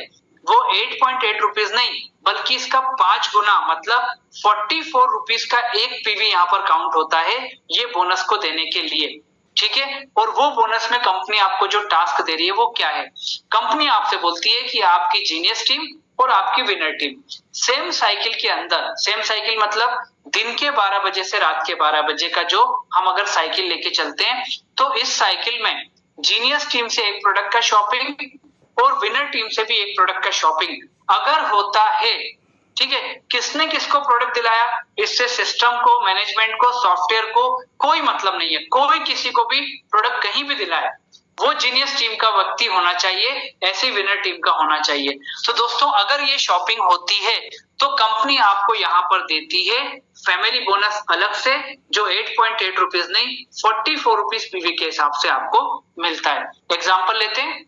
वो 8.8 रुपीज नहीं बल्कि इसका 5 गुना मतलब 44 रुपीज का एक पीवी यहाँ पर काउंट होता है ये बोनस को देने के लिए। ठीक है, और वो बोनस में कंपनी आपको जो टास्क दे रही है वो क्या है, कंपनी आपसे बोलती है कि आपकी जीनियस टीम और आपकी विनर टीम। सेम साइकिल के अंदर, सेम साइकिल मतलब दिन के 12 बजे से रात के 12 बजे का जो हम अगर साइकिल लेके चलते हैं, तो इस साइकिल में जीनियस टीम से एक प्रोडक्ट का शॉपिंग और विनर टीम से भी एक प्रोडक्ट का शॉपिंग अगर होता है, ठीक है, किसने किसको प्रोडक्ट दिलाया, इससे सिस्टम को, मैनेजमेंट को, सॉफ्टवेयर को कोई मतलब नहीं है। कोई किसी को भी प्रोडक्ट कहीं भी दिलाए, वो जीनियस टीम का व्यक्ति होना चाहिए, ऐसी विनर टीम का होना चाहिए। तो दोस्तों अगर ये शॉपिंग होती है तो कंपनी आपको यहाँ पर देती है फैमिली बोनस अलग से, जो 8.8 रुपीज नहीं 44 रुपीज पीवी के हिसाब से आपको मिलता है। एग्जाम्पल लेते हैं,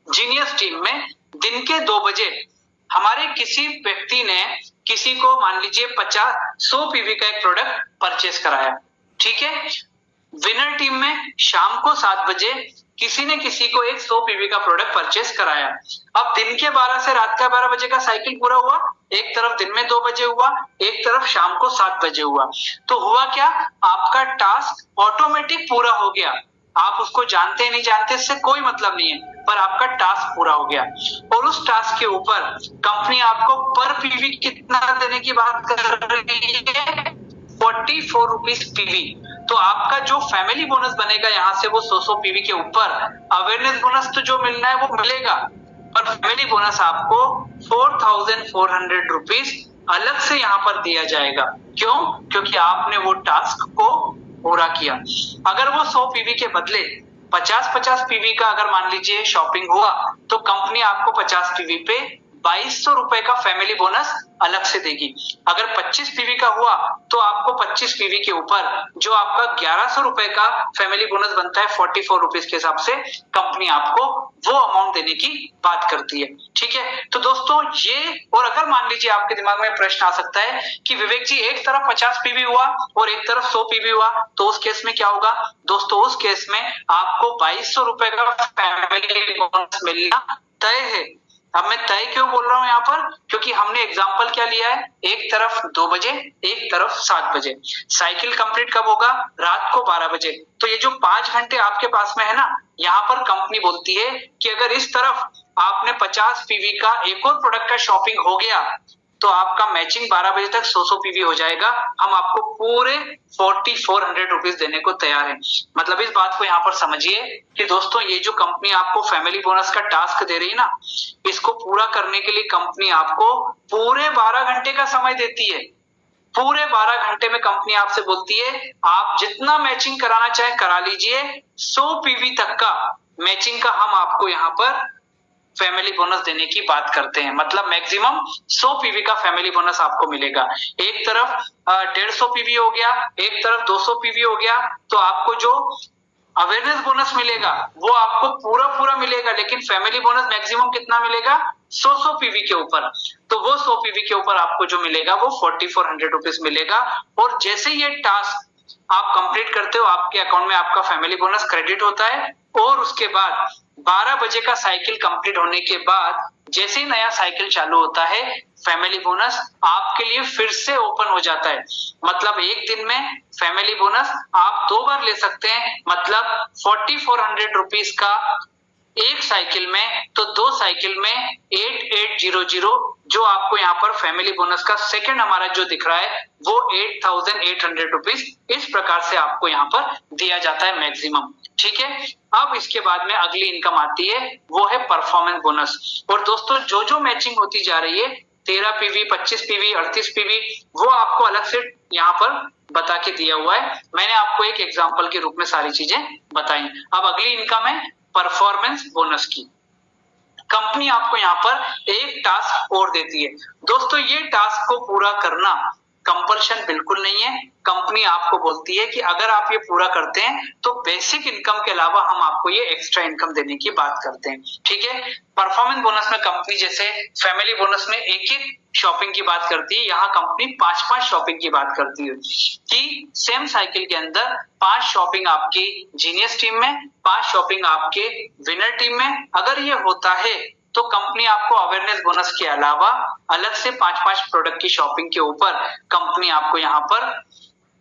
जीनियस टीम में दिन के 2 बजे हमारे किसी व्यक्ति ने किसी को मान लीजिए 100 पीवी का एक प्रोडक्ट परचेस कराया, ठीक है। विनर टीम में शाम को 7 बजे किसी ने किसी को एक 100 पीवी का प्रोडक्ट परचेस कराया। अब दिन के 12 से रात का 12 बजे का साइकिल पूरा हुआ, एक तरफ दिन में 2 बजे हुआ, एक तरफ शाम को 7 बजे हुआ। तो हुआ क्या, आपका टास्क ऑटोमेटिक पूरा हो गया। आप उसको जानते नहीं जानते इससे कोई मतलब नहीं है, पर आपका टास्क पूरा हो गया। और उस टास्क के ऊपर कंपनी आपको पर पीवी कितना देने की बात कर रही है, 44 रुपीज पीवी। तो आपका जो फैमिली बोनस बनेगा यहाँ से वो 100 पीवी के ऊपर, अवेयरनेस बोनस तो जो मिलना है वो मिलेगा, पर फैमिली बोनस आपको 4400 रुपीज अलग से यहाँ पर दिया जाएगा। क्यों? क्योंकि आपने वो टास्क को पूरा किया। अगर वो 100 पीवी के बदले 50 पीवी का अगर मान लीजिए शॉपिंग हुआ, तो कंपनी आपको 50 पीवी पे 2200 रुपए का फैमिली बोनस अलग से देगी। अगर 25 पीवी का हुआ तो आपको 25 पीवी के ऊपर जो आपका 1100 रुपए का फैमिली बोनस बनता है 44 रुपीज के हिसाब से, कंपनी आपको वो अमाउंट देने की बात करती है, ठीक है। तो दोस्तों ये, और अगर मान लीजिए आपके दिमाग में प्रश्न आ सकता है कि विवेक जी एक तरफ 50 पीवी हुआ और एक तरफ 100 पीवी हुआ, तो उस केस में क्या होगा? दोस्तों उस केस में आपको 2200 रुपए का फैमिली बोनस मिलना तय है। अब मैं तय क्यों बोल रहा हूं यहाँ पर, क्योंकि हमने एग्जाम्पल क्या लिया है, एक तरफ 2 बजे, एक तरफ 7 बजे। साइकिल कंप्लीट कब होगा? रात को 12 बजे। तो ये जो 5 घंटे आपके पास में है ना, यहाँ पर कंपनी बोलती है कि अगर इस तरफ आपने 50 पीवी का एक और प्रोडक्ट का शॉपिंग हो गया तो आपका मैचिंग 12 बजे तक 100 पीवी हो जाएगा। हम आपको पूरे 4400 रुपीज देने को तैयार हैं। मतलब इस बात को यहाँ पर समझिए कि दोस्तों ये जो कंपनी आपको फैमिली बोनस का टास्क दे रही है ना, इसको पूरा करने के लिए कंपनी आपको पूरे 12 घंटे का समय देती है। पूरे 12 घंटे में कंपनी आपसे बोलती है आप जितना मैचिंग कराना चाहे करा लीजिए, 100 पीवी तक का मैचिंग का हम आपको यहाँ पर फैमिली बोनस देने की बात करते हैं। मतलब मैक्सिमम 100 पीवी का फैमिली बोनस आपको मिलेगा। एक तरफ 150 पीवी हो गया, एक तरफ 200 पीवी हो गया, तो आपको जो अवेयरनेस बोनस मिलेगा वो आपको पूरा मिलेगा, लेकिन फैमिली बोनस मैक्सिमम कितना मिलेगा? 100 पीवी के ऊपर। तो वो 100 पीवी के ऊपर आपको जो मिलेगा वो 4400 रुपीज मिलेगा। और जैसे ये टास्क आप कंप्लीट करते हो, आपके अकाउंट में आपका फैमिली बोनस क्रेडिट होता है। और उसके बाद 12 बजे का साइकिल कंप्लीट होने के बाद जैसे ही नया साइकिल चालू होता है, फैमिली बोनस आपके लिए फिर से ओपन हो जाता है। मतलब एक दिन में फैमिली बोनस आप 2 बार ले सकते हैं। मतलब 4400 रुपीज का एक साइकिल में, तो 2 साइकिल में 8800 जो आपको यहाँ पर फैमिली बोनस का सेकंड हमारा जो दिख रहा है वो 8800 रुपीज इस प्रकार से आपको यहाँ पर दिया जाता है मैक्सिमम, ठीक है। अब इसके बाद में अगली इनकम आती है, वो है परफॉर्मेंस बोनस। और दोस्तों जो जो मैचिंग होती जा रही है, 13 पीवी, 25 पीवी, 38 पीवी, वो आपको अलग से यहाँ पर बता के दिया हुआ है। मैंने आपको एक एग्जाम्पल के रूप में सारी चीजें बताई। अब अगली इनकम है परफॉर्मेंस बोनस की। कंपनी आपको यहाँ पर एक टास्क और देती है। दोस्तों ये टास्क को पूरा करना कंपल्शन बिल्कुल नहीं है। कंपनी आपको बोलती है कि अगर आप ये पूरा करते हैं तो बेसिक इनकम के अलावा हम आपको ये एक्स्ट्रा इनकम देने की बात करते हैं, ठीक है। परफॉर्मेंस बोनस में कंपनी जैसे फैमिली बोनस में एक शॉपिंग की बात करती है, यहाँ कंपनी 5 शॉपिंग की बात करती है कि सेम साइकिल के अंदर 5 शॉपिंग आपकी जीनियस टीम में, 5 शॉपिंग आपके विनर टीम में। अगर ये होता है तो कंपनी आपको अवेयरनेस बोनस के अलावा अलग से 5 प्रोडक्ट की शॉपिंग के ऊपर कंपनी आपको यहाँ पर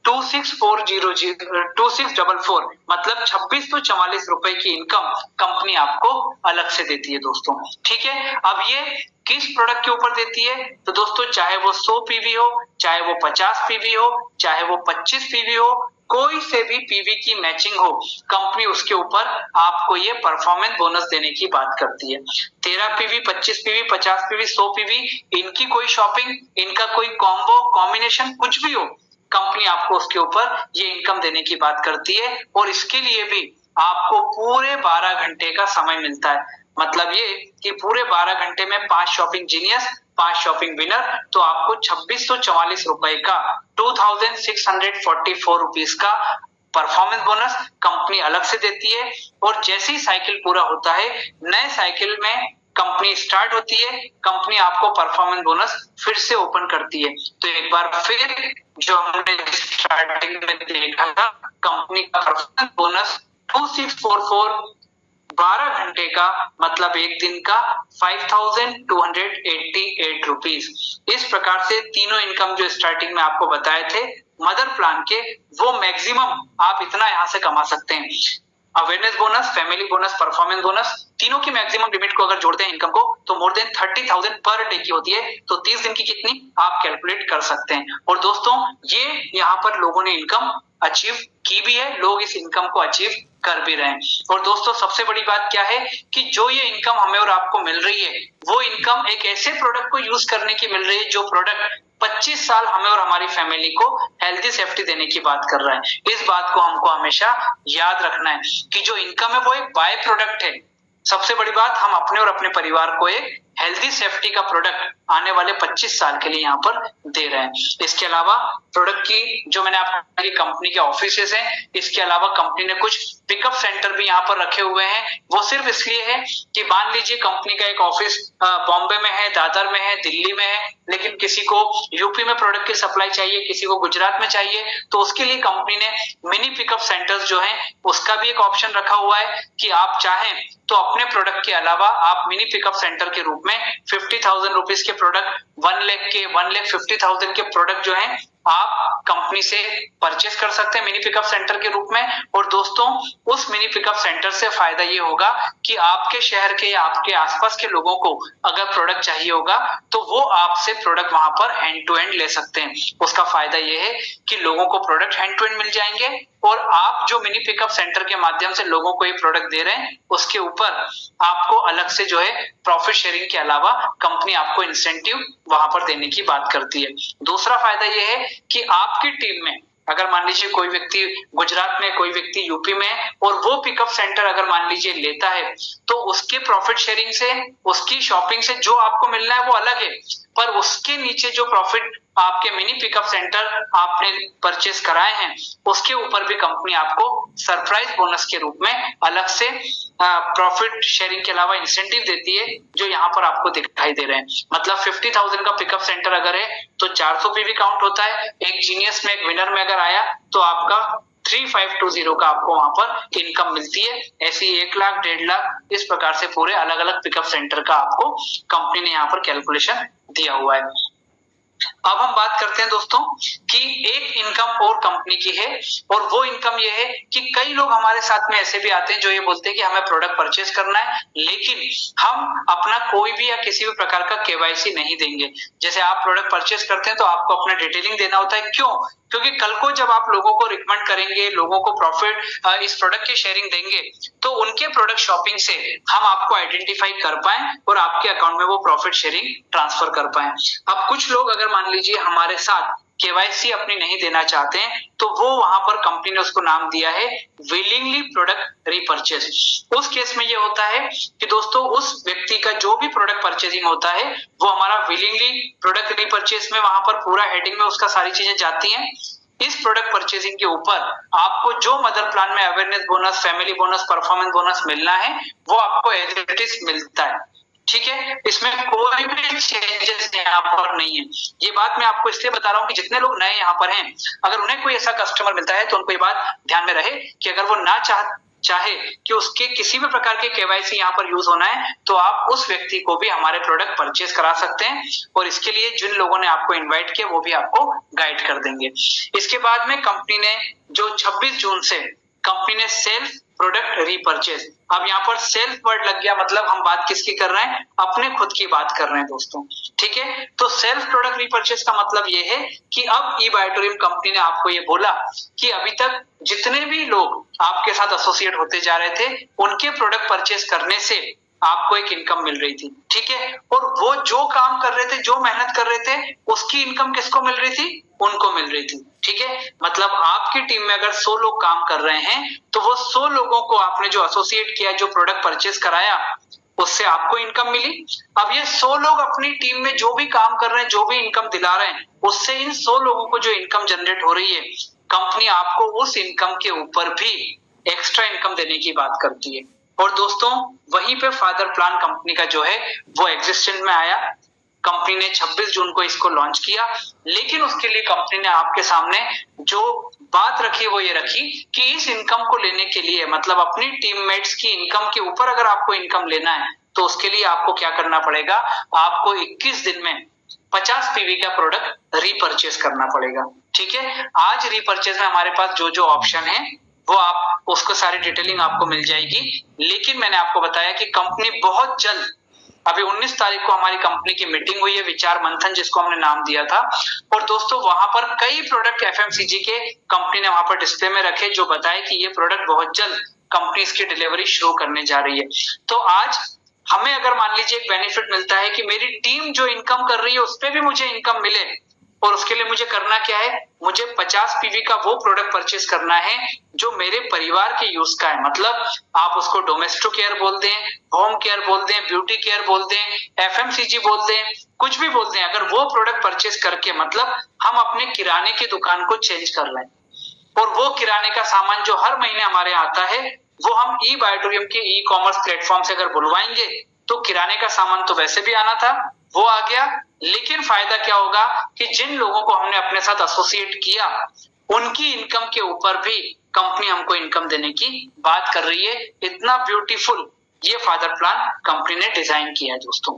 2644 मतलब 26 तो 44 रुपए की इनकम कंपनी आपको अलग से देती है दोस्तों, ठीक है। अब ये किस प्रोडक्ट के ऊपर देती है? तो दोस्तों चाहे वो 100 पीवी हो, चाहे वो 50 पीवी हो, चाहे वो 25 पीवी हो, कोई से भी पीवी की मैचिंग हो, कंपनी उसके ऊपर आपको ये परफॉर्मेंस बोनस देने की बात करती है। 13 पीवी, 25 पीवी, 50 पीवी, 100 पीवी, इनकी कोई शॉपिंग, इनका कोई कॉम्बो कॉम्बिनेशन कुछ भी हो, कंपनी आपको उसके ऊपर ये इनकम देने की बात करती है। और इसके लिए भी आपको पूरे 12 घंटे का समय मिलता है। मतलब ये कि पूरे 12 घंटे में 5 शॉपिंग जीनियस, 5 शॉपिंग विनर, तो आपको 2644 रुपए का 2644 रुपीस का परफॉर्मेंस बोनस कंपनी अलग से देती है। और जैसे ही साइकिल पूरा होता है, नए साइकिल में कंपनी स्टार्ट होती है, कंपनी आपको परफॉर्मेंस बोनस फिर से ओपन करती है। तो एक बार फिर जो हमने स्टार्टिंग में देखा था, कंपनी का परफॉर्मेंस बोनस 2644, 12 घंटे का मतलब एक दिन का 5288 रुपीस। इस प्रकार से तीनों इनकम जो स्टार्टिंग में आपको बताए थे मदर प्लान के, वो मैक्सिमम आप इतना यहां से कमा सकते हैं। Awareness bonus, family bonus, performance bonus, तीनों की मैक्सिमम लिमिट को अगर जोड़ते हैं इनकम को, तो मोर देन 30,000 पर डे की होती है। तो 30 दिन की कितनी आप कैलकुलेट कर सकते हैं। और दोस्तों ये यहाँ पर लोगों ने इनकम अचीव की भी है, लोग इस इनकम को अचीव कर भी रहे हैं। और दोस्तों सबसे बड़ी बात क्या है कि जो ये इनकम हमें और आपको मिल रही है, वो इनकम एक ऐसे प्रोडक्ट को यूज करने की मिल रही है जो प्रोडक्ट 25 साल हमें और हमारी फैमिली को हेल्दी सेफ्टी देने की बात कर रहा है। इस बात को हमको हमेशा याद रखना है कि जो इनकम है वो एक बाय प्रोडक्ट है। सबसे बड़ी बात, हम अपने और अपने परिवार को एक हेल्दी सेफ्टी का प्रोडक्ट आने वाले 25 साल के लिए यहाँ पर दे रहे हैं। इसके अलावा प्रोडक्ट की जो मैंने आपको कंपनी के ऑफिसेस हैं, इसके अलावा कंपनी ने कुछ पिकअप सेंटर भी यहाँ पर रखे हुए हैं। वो सिर्फ इसलिए है कि मान लीजिए कंपनी का एक ऑफिस बॉम्बे में है, दादर में है, दिल्ली में है, लेकिन किसी को यूपी में प्रोडक्ट की सप्लाई चाहिए, किसी को गुजरात में चाहिए, तो उसके लिए कंपनी ने मिनी पिकअप सेंटर्स जो है उसका भी एक ऑप्शन रखा हुआ है कि आप चाहें तो अपने प्रोडक्ट के अलावा आप मिनी पिकअप सेंटर के रूप में 50,000 रुपीस के प्रोडक्ट, 1,50,000 के प्रोडक्ट जो है आप कंपनी से परचेस कर सकते हैं मिनी पिकअप सेंटर के रूप में। और दोस्तों उस मिनी पिकअप सेंटर से फायदा ये होगा कि आपके शहर के या आपके आसपास के लोगों को अगर प्रोडक्ट चाहिए होगा तो वो आपसे प्रोडक्ट वहां पर हैंड टू हैंड ले सकते हैं। उसका फायदा ये है कि लोगों को प्रोडक्ट हैंड टू हैंड मिल जाएंगे, और आप जो मिनी पिकअप सेंटर के माध्यम से लोगों को ये प्रोडक्ट दे रहे हैं उसके ऊपर आपको अलग से जो है प्रॉफिट शेयरिंग के अलावा कंपनी आपको इंसेंटिव वहां पर देने की बात करती है। दूसरा फायदा ये है कि आपकी टीम में अगर मान लीजिए कोई व्यक्ति गुजरात में, कोई व्यक्ति यूपी में, और वो पिकअप सेंटर अगर मान लीजिए लेता है, तो उसके प्रॉफिट शेयरिंग से, उसकी शॉपिंग से जो आपको मिलना है वो अलग है, पर उसके नीचे जो प्रॉफिट आपके मिनी पिकअप सेंटर आपने परचेस कराए हैं उसके ऊपर भी कंपनी आपको सरप्राइज बोनस के रूप में अलग से प्रॉफिट शेयरिंग के अलावा इंसेंटिव देती है, जो यहाँ पर आपको दिखाई दे रहे हैं। मतलब 50,000 का पिकअप सेंटर अगर है तो 400 पीवी काउंट होता है। एक जीनियस में, एक विनर में अगर आया तो आपका 3520 का आपको वहां पर इनकम मिलती है। ऐसी 1 लाख, 1.5 लाख, इस प्रकार से पूरे अलग अलग पिकअप सेंटर का आपको कंपनी ने यहाँ पर कैलकुलेशन दिया हुआ है। अब हम बात करते हैं दोस्तों कि एक इनकम और कंपनी की है, और वो इनकम ये है कि कई लोग हमारे साथ में ऐसे भी आते हैं जो ये बोलते हैं कि हमें प्रोडक्ट परचेस करना है लेकिन हम अपना कोई भी या किसी भी प्रकार का केवाईसी नहीं देंगे। जैसे आप प्रोडक्ट परचेस करते हैं तो आपको अपना डिटेलिंग देना होता है। क्यों? क्योंकि कल को जब आप लोगों को रिकमेंड करेंगे, लोगों को प्रॉफिट इस प्रोडक्ट की शेयरिंग देंगे, तो उनके प्रोडक्ट शॉपिंग से हम आपको आइडेंटिफाई कर पाए और आपके अकाउंट में वो प्रॉफिट शेयरिंग ट्रांसफर कर पाए। अब कुछ लोग अगर मान लीजिए हमारे साथ केवाईसी अपनी नहीं देना चाहते हैं, तो वो वहां पर कंपनी ने उसको नाम दिया है विलिंगली प्रोडक्ट रीपरचेज। उस केस में ये होता है कि दोस्तों उस व्यक्ति का जो भी प्रोडक्ट परचेजिंग होता है वो हमारा विलिंगली प्रोडक्ट रीपरचेज में वहां पर पूरा हेडिंग में उसका सारी चीजें जाती हैं। इस प्रोडक्ट परचेजिंग के ऊपर आपको जो मदर प्लान में awareness bonus, family bonus, performance bonus मिलना है वो आपको एज इट इज मिलता है। ठीक है, इसमें कोई भी चेंजेस यहाँ पर नहीं है। ये बात मैं आपको इसलिए बता रहा हूँ कि जितने लोग नए यहाँ पर हैं, अगर उन्हें कोई ऐसा कस्टमर मिलता है तो उनको ये बात ध्यान में रहे कि अगर वो ना चाहे कि उसके किसी भी प्रकार के केवाईसी यहाँ पर यूज होना है, तो आप उस व्यक्ति को भी हमारे प्रोडक्ट परचेज करा सकते हैं, और इसके लिए जिन लोगों ने आपको इनवाइट किया वो भी आपको गाइड कर देंगे। इसके बाद में कंपनी ने जो 26 जून से कंपनी ने सेल्फ प्रोडक्ट रीपरचेज। अब यहाँ पर सेल्फ वर्ड लग गया, मतलब हम बात किसकी कर रहे हैं, अपने खुद की बात कर रहे हैं दोस्तों, ठीक है। तो सेल्फ प्रोडक्ट रीपरचेज का मतलब ये है कि अब ई बायोटोरियम कंपनी ने आपको ये बोला कि अभी तक जितने भी लोग आपके साथ एसोसिएट होते जा रहे थे उनके प्रोडक्ट परचेज करने से आपको एक इनकम मिल रही थी, ठीक है। और वो जो काम कर रहे थे, जो मेहनत कर रहे थे, उसकी इनकम किसको मिल रही थी, उनको मिल रही थी, ठीक है। मतलब आपकी टीम में अगर 100 लोग काम कर रहे हैं तो वो 100 लोगों को आपने जो एसोसिएट किया, जो प्रोडक्ट परचेज कराया, उससे आपको इनकम मिली। अब ये 100 लोग अपनी टीम में जो भी काम कर रहे हैं, जो भी इनकम दिला रहे हैं, उससे इन 100 लोगों को जो इनकम जनरेट हो रही है, कंपनी आपको उस इनकम के ऊपर भी एक्स्ट्रा इनकम देने की बात करती है। और दोस्तों वहीं पे फादर प्लान कंपनी का जो है वो एग्जिस्टेंस में आया। कंपनी ने 26 जून को इसको लॉन्च किया, लेकिन उसके लिए कंपनी ने आपके सामने जो बात रखी वो ये रखी कि इस इनकम को लेने के लिए, मतलब अपनी टीममेट्स की इनकम के ऊपर अगर आपको इनकम लेना है तो उसके लिए आपको क्या करना पड़ेगा, आपको 21 दिन में 50 पीवी का प्रोडक्ट रीपरचेज करना पड़ेगा, ठीक है। आज रीपरचेज में हमारे पास जो जो ऑप्शन है वो आप उसको सारी डिटेलिंग आपको मिल जाएगी, लेकिन मैंने आपको बताया कि कंपनी बहुत जल्द, अभी 19 तारीख को हमारी कंपनी की मीटिंग हुई है, विचार मंथन जिसको हमने नाम दिया था, और दोस्तों वहां पर कई प्रोडक्ट एफएमसीजी के कंपनी ने वहां पर डिस्प्ले में रखे जो बताए कि ये प्रोडक्ट बहुत जल्द कंपनी इसकी डिलीवरी शुरू करने जा रही है। तो आज हमें अगर मान लीजिए एक बेनिफिट मिलता है कि मेरी टीम जो इनकम कर रही है उस पर भी मुझे इनकम मिले, और उसके लिए मुझे करना क्या है, मुझे 50 पीवी का वो प्रोडक्ट परचेज करना है जो मेरे परिवार के यूज का है। मतलब आप उसको डोमेस्टिक केयर बोल दें, होम केयर बोल दें, ब्यूटी केयर बोल दें, एफएमसीजी बोल दें, कुछ भी बोल दें, अगर वो प्रोडक्ट परचेज करके मतलब हम अपने किराने की दुकान को चेंज कर लें, और वो किराने का सामान जो हर महीने हमारे आता है वो हम ई बायोटोरियम के ई कॉमर्स प्लेटफॉर्म से अगर बुलवाएंगे तो किराने का सामान तो वैसे भी आना था, वो आ गया। लेकिन फायदा क्या होगा कि जिन लोगों को हमने अपने साथ एसोसिएट किया उनकी इनकम के ऊपर भी कंपनी हमको इनकम देने की बात कर रही है। इतना ब्यूटीफुल ये फादर प्लान कंपनी ने डिजाइन किया है दोस्तों,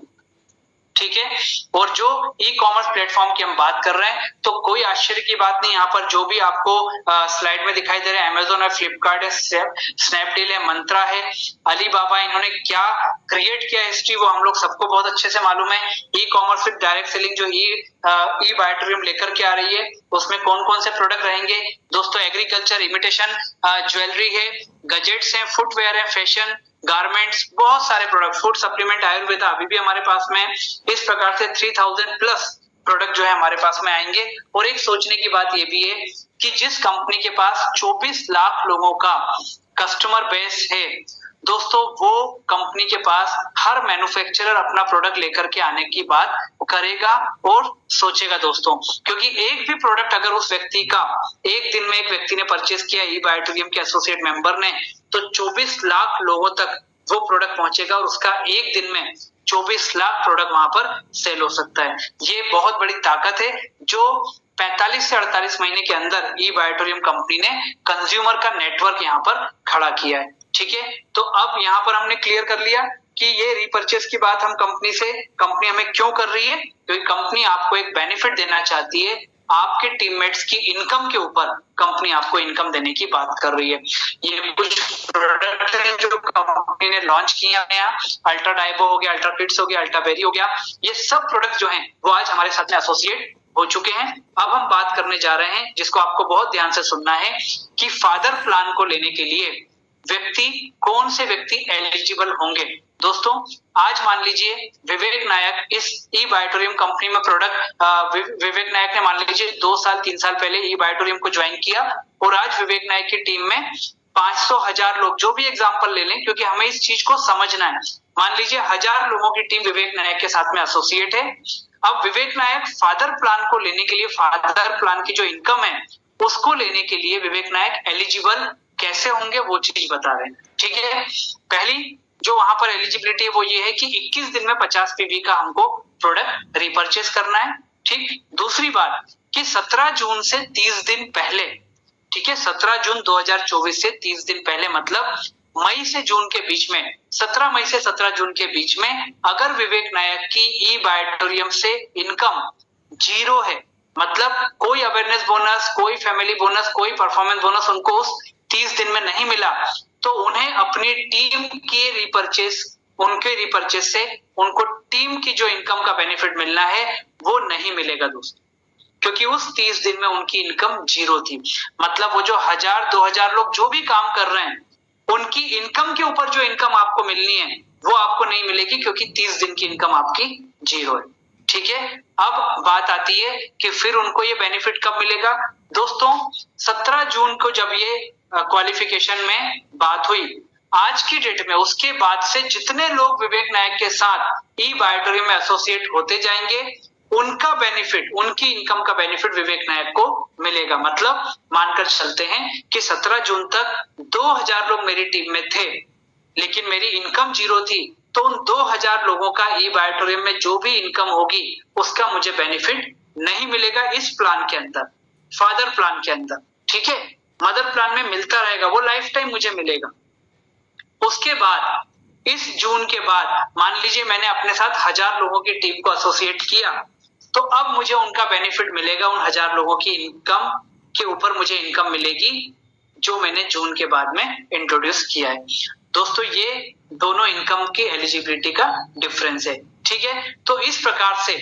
ठीक है। और जो ई कॉमर्स प्लेटफॉर्म की हम बात कर रहे हैं तो कोई आश्चर्य की बात नहीं, यहाँ पर जो भी आपको स्लाइड में दिखाई दे रहा है, अमेजोन है, फ्लिपकार्ट है, स्नैपडील है, मंत्रा है, अलीबाबा, इन्होंने क्या क्रिएट किया हिस्ट्री वो हम लोग सबको बहुत अच्छे से मालूम है। E commerce with direct selling जो ई बायोटोरियम लेकर के आ रही है उसमें कौन कौन से प्रोडक्ट रहेंगे दोस्तों, एग्रीकल्चर, इमिटेशन ज्वेलरी है, गजेट्स है, फुटवेयर है, फैशन, गारमेंट्स, बहुत सारे प्रोडक्ट, फूड सप्लीमेंट, आयुर्वेदा अभी भी हमारे पास में। इस प्रकार से 3000 प्लस प्रोडक्ट जो है हमारे पास में आएंगे। और एक सोचने की बात ये भी है कि जिस कंपनी के पास 24 लाख लोगों का कस्टमर बेस है दोस्तों, वो कंपनी के पास हर मैन्युफैक्चरर अपना प्रोडक्ट लेकर के आने की बात करेगा और सोचेगा दोस्तों, क्योंकि एक भी प्रोडक्ट अगर उस व्यक्ति का एक दिन में एक व्यक्ति ने परचेज किया ई बायोटोरियम के एसोसिएट मेंबर ने, तो 24 लाख लोगों तक वो प्रोडक्ट पहुंचेगा और उसका एक दिन में 24 लाख प्रोडक्ट वहां पर सेल हो सकता है। ये बहुत बड़ी ताकत है जो 45 से 48 महीने के अंदर ई बायोटोरियम कंपनी ने कंज्यूमर का नेटवर्क यहाँ पर खड़ा किया है, ठीक है। तो अब यहाँ पर हमने क्लियर कर लिया कि ये रीपरचेज की बात हम कंपनी हमें क्यों कर रही है, क्योंकि कंपनी आपको एक बेनिफिट देना चाहती है, आपके टीममेट्स की इनकम के ऊपर कंपनी आपको इनकम देने की बात कर रही है। ये कुछ प्रोडक्ट हैं जो कंपनी ने लॉन्च किए हैं, अल्ट्रा डाइबो हो गया, अल्ट्रा किड्स हो गया, अल्ट्रा बेरी हो गया, ये सब प्रोडक्ट जो हैं वो आज हमारे साथ में एसोसिएट हो चुके हैं। अब हम बात करने जा रहे हैं जिसको आपको बहुत ध्यान से सुनना है कि फादर प्लान को लेने के लिए कौन से व्यक्ति एलिजिबल होंगे। दोस्तों आज मान लीजिए विवेक नायक इस ई बायोटोरियम कंपनी में विवेक नायक ने मान लीजिए 2 साल 3 साल पहले ई बायोटोरियम को ज्वाइन किया, और आज विवेक नायक की टीम में 500,000 लोग, जो भी एग्जांपल ले लें क्योंकि हमें इस चीज को समझना है, मान लीजिए 1000 लोगों की टीम विवेक नायक के साथ में एसोसिएट है। अब विवेक नायक फादर प्लान को लेने के लिए, फादर प्लान की जो इनकम है उसको लेने के लिए विवेक नायक एलिजिबल कैसे होंगे वो चीज बता रहे हैं, ठीक है। पहली जो वहां पर एलिजिबिलिटी है वो ये है कि 21 दिन में 50 पीवी का हमको प्रोडक्ट रिपर्चेज करना है, ठीक। दूसरी बात कि 17 जून से 30 दिन पहले, ठीक है, 17 जून 2024 से 30 दिन पहले, मतलब मई से जून के बीच में, 17 मई से 17 जून के बीच में अगर विवेक नायक की ई बायोटोरियम से इनकम 0 है, मतलब कोई अवेयरनेस बोनस, कोई फैमिली बोनस, कोई परफॉर्मेंस बोनस उनको उस 30 दिन में नहीं मिला तो उन्हें अपनी टीम के रिपर्चेस, उनके रिपर्चेस से उनको टीम की जो इनकम का बेनिफिट मिलना है वो नहीं मिलेगा दोस्तों, क्योंकि उस 30 दिन में उनकी इनकम जीरो थी। मतलब वो जो 1000-2000 लोग जो भी काम कर रहे हैं उनकी इनकम के ऊपर जो इनकम आपको मिलनी है वो आपको नहीं मिलेगी, क्योंकि 30 दिन की इनकम आपकी जीरो है। ठीक है, अब बात आती है कि फिर उनको ये बेनिफिट कब मिलेगा दोस्तों। 17 जून को जब ये क्वालिफिकेशन में बात हुई, आज की डेट में उसके बाद से जितने लोग विवेक नायक के साथ ई बायोटोरियम में एसोसिएट होते जाएंगे उनका बेनिफिट, उनकी इनकम का बेनिफिट विवेक नायक को मिलेगा। मतलब मानकर चलते हैं कि 17 जून तक 2000 लोग मेरी टीम में थे लेकिन मेरी इनकम जीरो थी, तो उन 2000 लोगों का ई बायोटोरियम में जो भी इनकम होगी उसका मुझे बेनिफिट नहीं मिलेगा इस प्लान के अंदर, फादर प्लान के अंदर। ठीक है, मदर प्लान में मिलता रहेगा, वो लाइफ टाइम मुझे मिलेगा। उसके बाद इस जून के बाद मान लीजिए मैंने अपने साथ 1000 लोगों की टीम को एसोसिएट किया, तो अब मुझे उनका बेनिफिट मिलेगा, उन 1000 लोगों की इनकम के ऊपर मुझे इनकम मिलेगी जो मैंने जून के बाद में इंट्रोड्यूस किया है। दोस्तों ये दोनों इनकम की एलिजिबिलिटी का डिफरेंस है। ठीक है, तो इस प्रकार से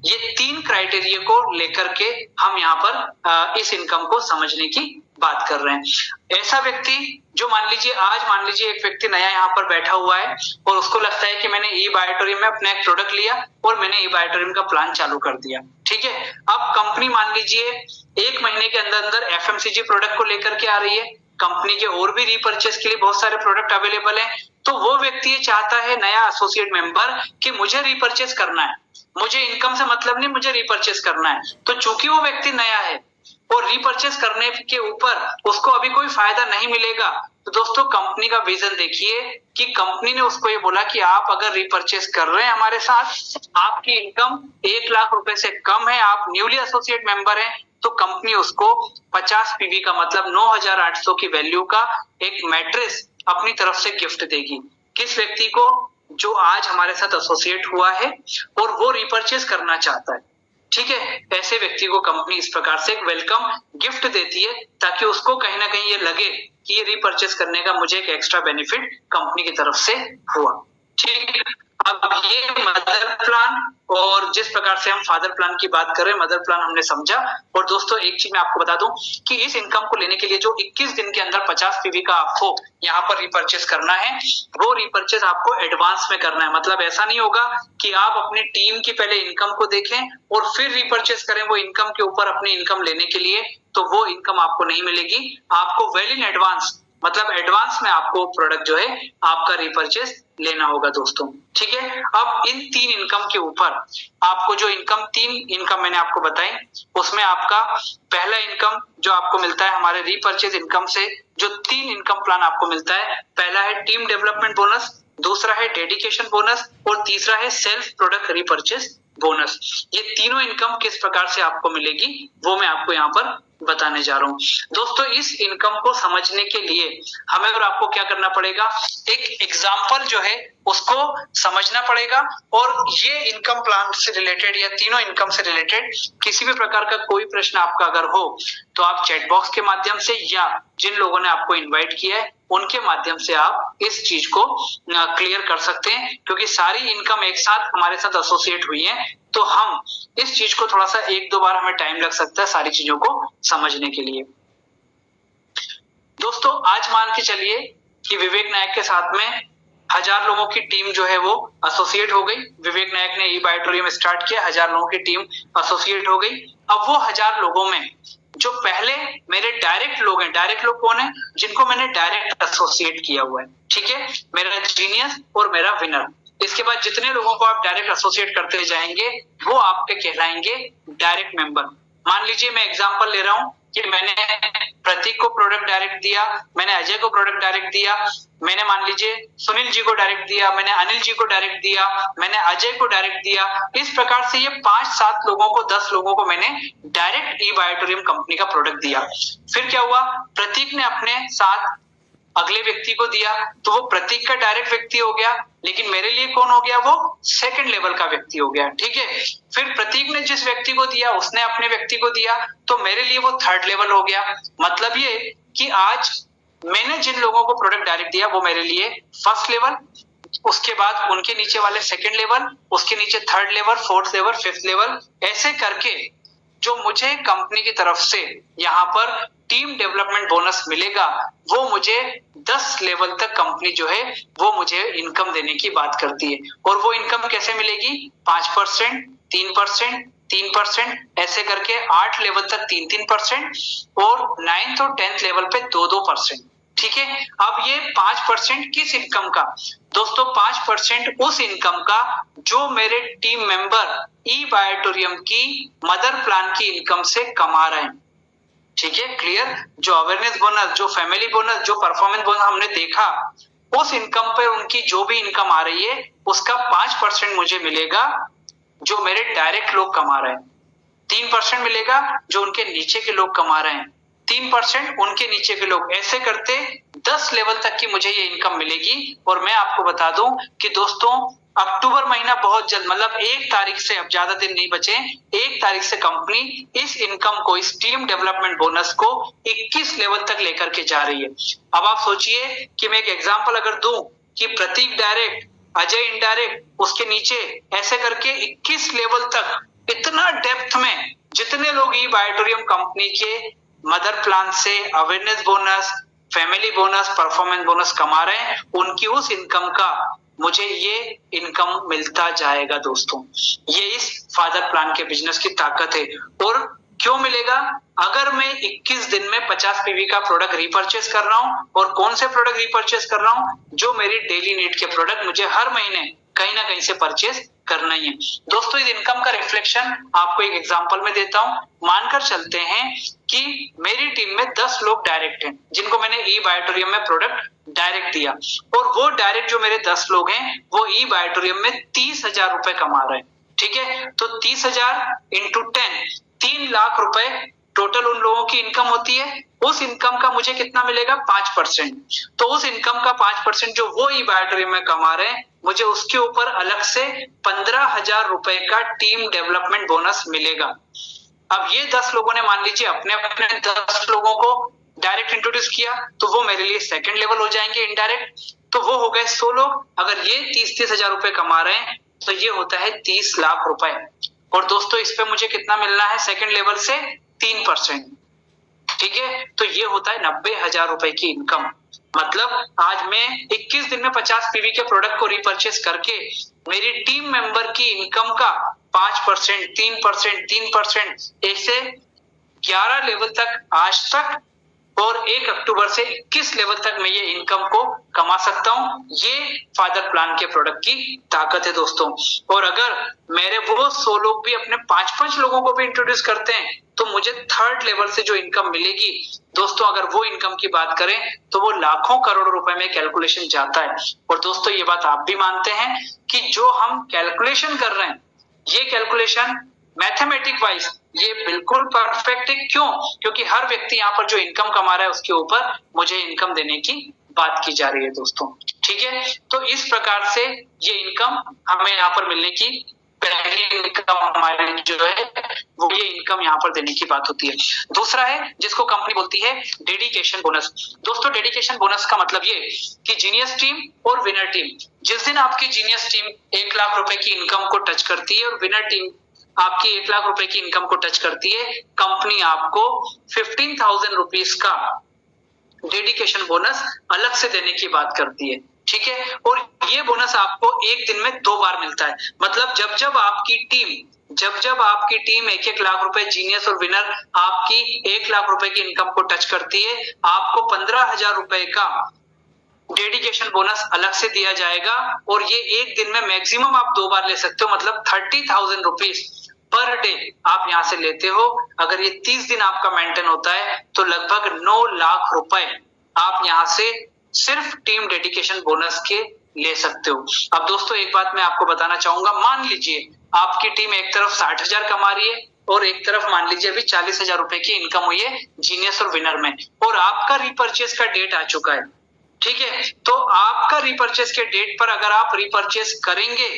ये 3 क्राइटेरिया को लेकर के हम यहाँ पर इस इनकम को समझने की बात कर रहे हैं। ऐसा व्यक्ति जो मान लीजिए एक व्यक्ति नया यहाँ पर बैठा हुआ है और उसको लगता है कि मैंने ई बायोटोरियम में अपना एक प्रोडक्ट लिया और मैंने ई बायोटोरियम का प्लान चालू कर दिया। ठीक है, अब कंपनी मान लीजिए 1 महीने के अंदर अंदर एफएमसीजी प्रोडक्ट को लेकर के आ रही है, कंपनी के और भी रीपर्चेस के लिए बहुत सारे प्रोडक्ट अवेलेबल हैं, तो वो व्यक्ति ये चाहता है नया एसोसिएट मेंबर कि मुझे रीपर्चेस करना है, मुझे इनकम से मतलब नहीं, मुझे रीपर्चेस करना है। तो चूंकि वो व्यक्ति नया है और रीपर्चेस करने के ऊपर उसको अभी कोई फायदा नहीं मिलेगा, तो दोस्तों कंपनी का विजन देखिए कि कंपनी ने उसको ये बोला कि आप अगर रीपर्चेस कर रहे हैं हमारे साथ, आपकी इनकम 1 लाख रुपए से कम है, आप न्यूली एसोसिएट मेंबर हैं, तो कंपनी उसको 50 पीवी का मतलब 9800 की वैल्यू का एक मैट्रेस अपनी तरफ से गिफ्ट देगी। किस व्यक्ति को? जो आज हमारे साथ एसोसिएट हुआ है और वो रीपर्चेस करना चाहता है। ठीक है, ऐसे व्यक्ति को कंपनी इस प्रकार से एक वेलकम गिफ्ट देती है ताकि उसको कहीं ना कहीं ये लगे कि ये रीपर्चेस करने का मुझे एक एक्स्ट्रा बेनिफिट कंपनी की तरफ से हुआ। ठीक है, अब ये मदर प्लान और जिस प्रकार से हम फादर प्लान की बात कर रहे हैं, मदर प्लान हमने समझा। और दोस्तों एक चीज मैं आपको बता दूं कि इस इनकम को लेने के लिए जो 21 दिन के अंदर 50 पीवी का आपको यहाँ पर रिपर्चेस करना है, वो रिपर्चेस आपको एडवांस में करना है। मतलब ऐसा नहीं होगा कि आप अपनी टीम की पहले इनकम को देखें और फिर रिपर्चेस करें वो इनकम के ऊपर अपनी इनकम लेने के लिए, तो वो इनकम आपको नहीं मिलेगी। आपको वेल इन एडवांस, मतलब एडवांस में आपको प्रोडक्ट जो है आपका रिपर्चेस लेना होगा दोस्तों। ठीक है, अब इन 3 इनकम के ऊपर आपको जो 3 इनकम मैंने आपको बताई, उसमें आपका पहला इनकम जो आपको मिलता है हमारे रिपर्चेस इनकम से, जो 3 इनकम प्लान आपको मिलता है, पहला है टीम डेवलपमेंट बोनस, दूसरा है डेडिकेशन बोनस और तीसरा है सेल्फ प्रोडक्ट रिपर्चेस बोनस। ये तीनों इनकम किस प्रकार से आपको मिलेगी वो मैं आपको यहाँ पर बताने जा रहा हूँ। दोस्तों इस इनकम को समझने के लिए हमें और आपको क्या करना पड़ेगा, एक एग्जाम्पल जो है उसको समझना पड़ेगा। और ये इनकम प्लान से रिलेटेड या तीनों इनकम से रिलेटेड किसी भी प्रकार का कोई प्रश्न आपका अगर हो तो आप चैट बॉक्स के माध्यम से या जिन लोगों ने आपको इन्वाइट किया है उनके माध्यम से आप इस चीज को क्लियर कर सकते हैं, क्योंकि सारी इनकम एक साथ हमारे साथ एसोसिएट हुई है, तो हम इस चीज को थोड़ा सा 1-2 बार हमें टाइम लग सकता है सारी चीजों को समझने के लिए। दोस्तों आज मान के चलिए कि विवेक नायक के साथ में 1000 लोगों की टीम जो है वो एसोसिएट हो गई। विवेक नायक ने ई बायोटोरियम स्टार्ट किया, 1000 लोगों की टीम एसोसिएट हो गई। अब वो 1000 लोगों में जो पहले मेरे डायरेक्ट लोग हैं, डायरेक्ट लोग कौन है? जिनको मैंने डायरेक्ट एसोसिएट किया हुआ है। ठीक है, मेरा जीनियस और मेरा विनर। इसके बाद जितने लोगों को आप डायरेक्ट एसोसिएट करते जाएंगे वो आपके कहलाएंगे डायरेक्ट मेंबर। मान लीजिए मैं एग्जांपल ले रहा हूं कि मैंने प्रतीक को प्रोडक्ट डायरेक्ट दिया, मैंने अजय को प्रोडक्ट डायरेक्ट दिया, मैंने मान लीजिए सुनील जी को डायरेक्ट दिया, मैंने अनिल जी को डायरेक्ट दिया, मैंने अजय को डायरेक्ट दिया। इस प्रकार से ये 5-7 लोगों को, 10 लोगों को मैंने डायरेक्ट ई बायोटोरियम कंपनी का प्रोडक्ट दिया। फिर क्या हुआ, प्रतीक ने अपने साथ अगले व्यक्ति को दिया, तो वो प्रतीक का डायरेक्ट व्यक्ति हो गया, लेकिन मेरे लिए कौन हो गया? वो सेकंड लेवल का व्यक्ति हो गया। ठीक है, फिर प्रतीक ने जिस व्यक्ति को दिया उसने अपने व्यक्ति को दिया, तो मेरे लिए वो थर्ड लेवल हो गया। मतलब ये कि आज मैंने जिन लोगों को प्रोडक्ट डायरेक्ट दिया वो मेरे लिए फर्स्ट लेवल, उसके बाद उनके नीचे वाले सेकंड लेवल, उसके नीचे third level, fourth level, fifth level, ऐसे करके जो मुझे कंपनी की तरफ से यहाँ पर टीम डेवलपमेंट बोनस मिलेगा वो मुझे 10 लेवल तक कंपनी जो है वो मुझे इनकम देने की बात करती है। और वो इनकम कैसे मिलेगी? 5%, 3%, 3%, ऐसे करके 8 लेवल तक 3-3% और 9th और 10th लेवल पे 2-2%। ठीक है, अब ये 5% किस इनकम का? दोस्तों 5% उस इनकम का जो मेरे टीम मेंबर ई बायोटोरियम की मदर प्लान की इनकम से कमा रहे हैं। ठीक है, क्लियर? जो अवेयरनेस बोनस, जो फैमिली बोनस, जो परफॉर्मेंस बोनस हमने देखा, उस इनकम पे उनकी जो भी इनकम आ रही है उसका 5% मुझे मिलेगा जो मेरे डायरेक्ट लोग कमा रहे हैं, 3% मिलेगा जो उनके नीचे के लोग कमा रहे हैं, 3% उनके नीचे के लोग, ऐसे करते 10 लेवल तक की मुझे ये इनकम मिलेगी। और मैं आपको बता दूं कि दोस्तों अक्टूबर महीना बहुत जल्द, मतलब 1 तारीख से, अब ज्यादा दिन नहीं बचे, 1 तारीख से कंपनी इस इनकम को, इस टीम डेवलपमेंट बोनस को 21 लेवल तक लेकर के जा रही है। अब आप सोचिए कि मैं एक एग्जांपल अगर दूं कि प्रतीक डायरेक्ट, अजय इनडायरेक्ट, उसके नीचे ऐसे करके 21 लेवल तक, इतना डेप्थ में जितने लोग ई बायोटोरियम कंपनी के मदर प्लान से awareness bonus, family bonus, performance bonus कमा रहे हैं, उनकी उस इनकम का मुझे ये इनकम मिलता जाएगा। दोस्तों ये इस फादर प्लान के बिजनेस की ताकत है। और क्यों मिलेगा? अगर मैं 21 दिन में 50 पीवी का प्रोडक्ट रिपर्चेस कर रहा हूं, और कौन से प्रोडक्ट रिपर्चेस कर रहा हूं? जो मेरी डेली नीड के प्रोडक्ट मुझे हर महीने कहीं ना कहीं से परचेस करना ही है। दोस्तों इस इनकम का रिफ्लेक्शन आपको एक एग्जांपल में देता हूं। मानकर चलते हैं कि मेरी टीम में 10 लोग डायरेक्ट हैं जिनको मैंने ई बायोटोरियम में प्रोडक्ट डायरेक्ट दिया, और वो डायरेक्ट जो मेरे 10 लोग हैं वो ई बायोटोरियम में 30,000 रुपए कमा रहे हैं। ठीक है, तो 30,000 इंटू 10, 3 लाख रुपए टोटल उन लोगों की इनकम होती है। उस इनकम का मुझे कितना मिलेगा? 5%। तो उस इनकम का 5% जो वो ई बायोटोरियम में कमा रहे हैं, मुझे उसके ऊपर अलग से 15,000 रुपए का टीम डेवलपमेंट बोनस मिलेगा। अब ये 10 लोगों ने मान लीजिए अपने अपने 10 लोगों को डायरेक्ट इंट्रोड्यूस किया, तो वो मेरे लिए सेकंड लेवल हो जाएंगे इनडायरेक्ट, तो वो हो गए 100 लोग। अगर ये 30,000 रुपए कमा रहे हैं तो ये होता है 30 लाख रुपए। और दोस्तों इस पे मुझे कितना मिलना है सेकंड लेवल से? 3%। ठीक है, तो ये होता है 90,000 रुपए की इनकम। मतलब आज मैं 21 दिन में 50 पीवी के प्रोडक्ट को रिपर्चेस करके मेरी टीम मेंबर की इनकम का 5%, 3%, 3%, ऐसे 11 लेवल तक आज तक, और 1 अक्टूबर से 21 लेवल तक मैं ये इनकम को कमा सकता हूं। ये फादर प्लान के प्रोडक्ट की ताकत है दोस्तों। और अगर मेरे वो 100 लोग भी अपने 5-5 लोगों को भी इंट्रोड्यूस करते हैं तो मुझे थर्ड लेवल से जो इनकम मिलेगी दोस्तों, अगर वो इनकम की बात करें तो वो लाखों करोड़ रुपए में कैलकुलेशन जाता है। और दोस्तों ये बात आप भी मानते हैं कि जो हम कैलकुलेशन कर रहे हैं, ये कैलकुलेशन मैथमेटिक वाइज ये बिल्कुल परफेक्ट है। क्यों? क्योंकि हर व्यक्ति यहाँ पर जो इनकम कमा रहा है उसके ऊपर मुझे इनकम देने की बात की जा रही है दोस्तों। ठीक है, तो इस प्रकार से ये इनकम हमें यहाँ पर मिलने की पहली इनकम हमारी जो है वो ये इनकम यहाँ पर देने की बात होती है। दूसरा है जिसको कंपनी बोलती है डेडिकेशन बोनस। दोस्तों डेडिकेशन बोनस का मतलब ये कि जीनियस टीम और विनर टीम, जिस दिन आपकी जीनियस टीम 1 लाख रुपए की इनकम को टच करती है और विनर टीम आपकी 1 लाख रुपए की इनकम को टच करती है, कंपनी आपको 15,000 रुपीज का डेडिकेशन बोनस अलग से देने की बात करती है। ठीक है, और ये बोनस आपको एक दिन में 2 बार मिलता है। मतलब जब जब आपकी टीम 1-1 लाख रुपए, जीनियस और विनर आपकी 1 लाख रुपए की इनकम को टच करती है, आपको 15,000 रुपए का डेडिकेशन बोनस अलग से दिया जाएगा। और ये एक दिन में मैक्सिमम आप 2 बार ले सकते हो, मतलब 30,000 रुपीज पर डे आप यहाँ से लेते हो। अगर ये 30 दिन आपका मेंटेन होता है तो लगभग 9 लाख रुपए आप यहाँ से सिर्फ टीम डेडिकेशन बोनस के ले सकते हो। अब दोस्तों एक बात मैं आपको बताना चाहूंगा, मान लीजिए आपकी टीम एक तरफ 60,000 कमा रही है और एक तरफ मान लीजिए अभी 40,000 रुपए की इनकम हुई है जीनियस और विनर में, और आपका रिपर्चेस का डेट आ चुका है। ठीक है, तो आपका रिपर्चेस के डेट पर अगर आप रिपर्चेस करेंगे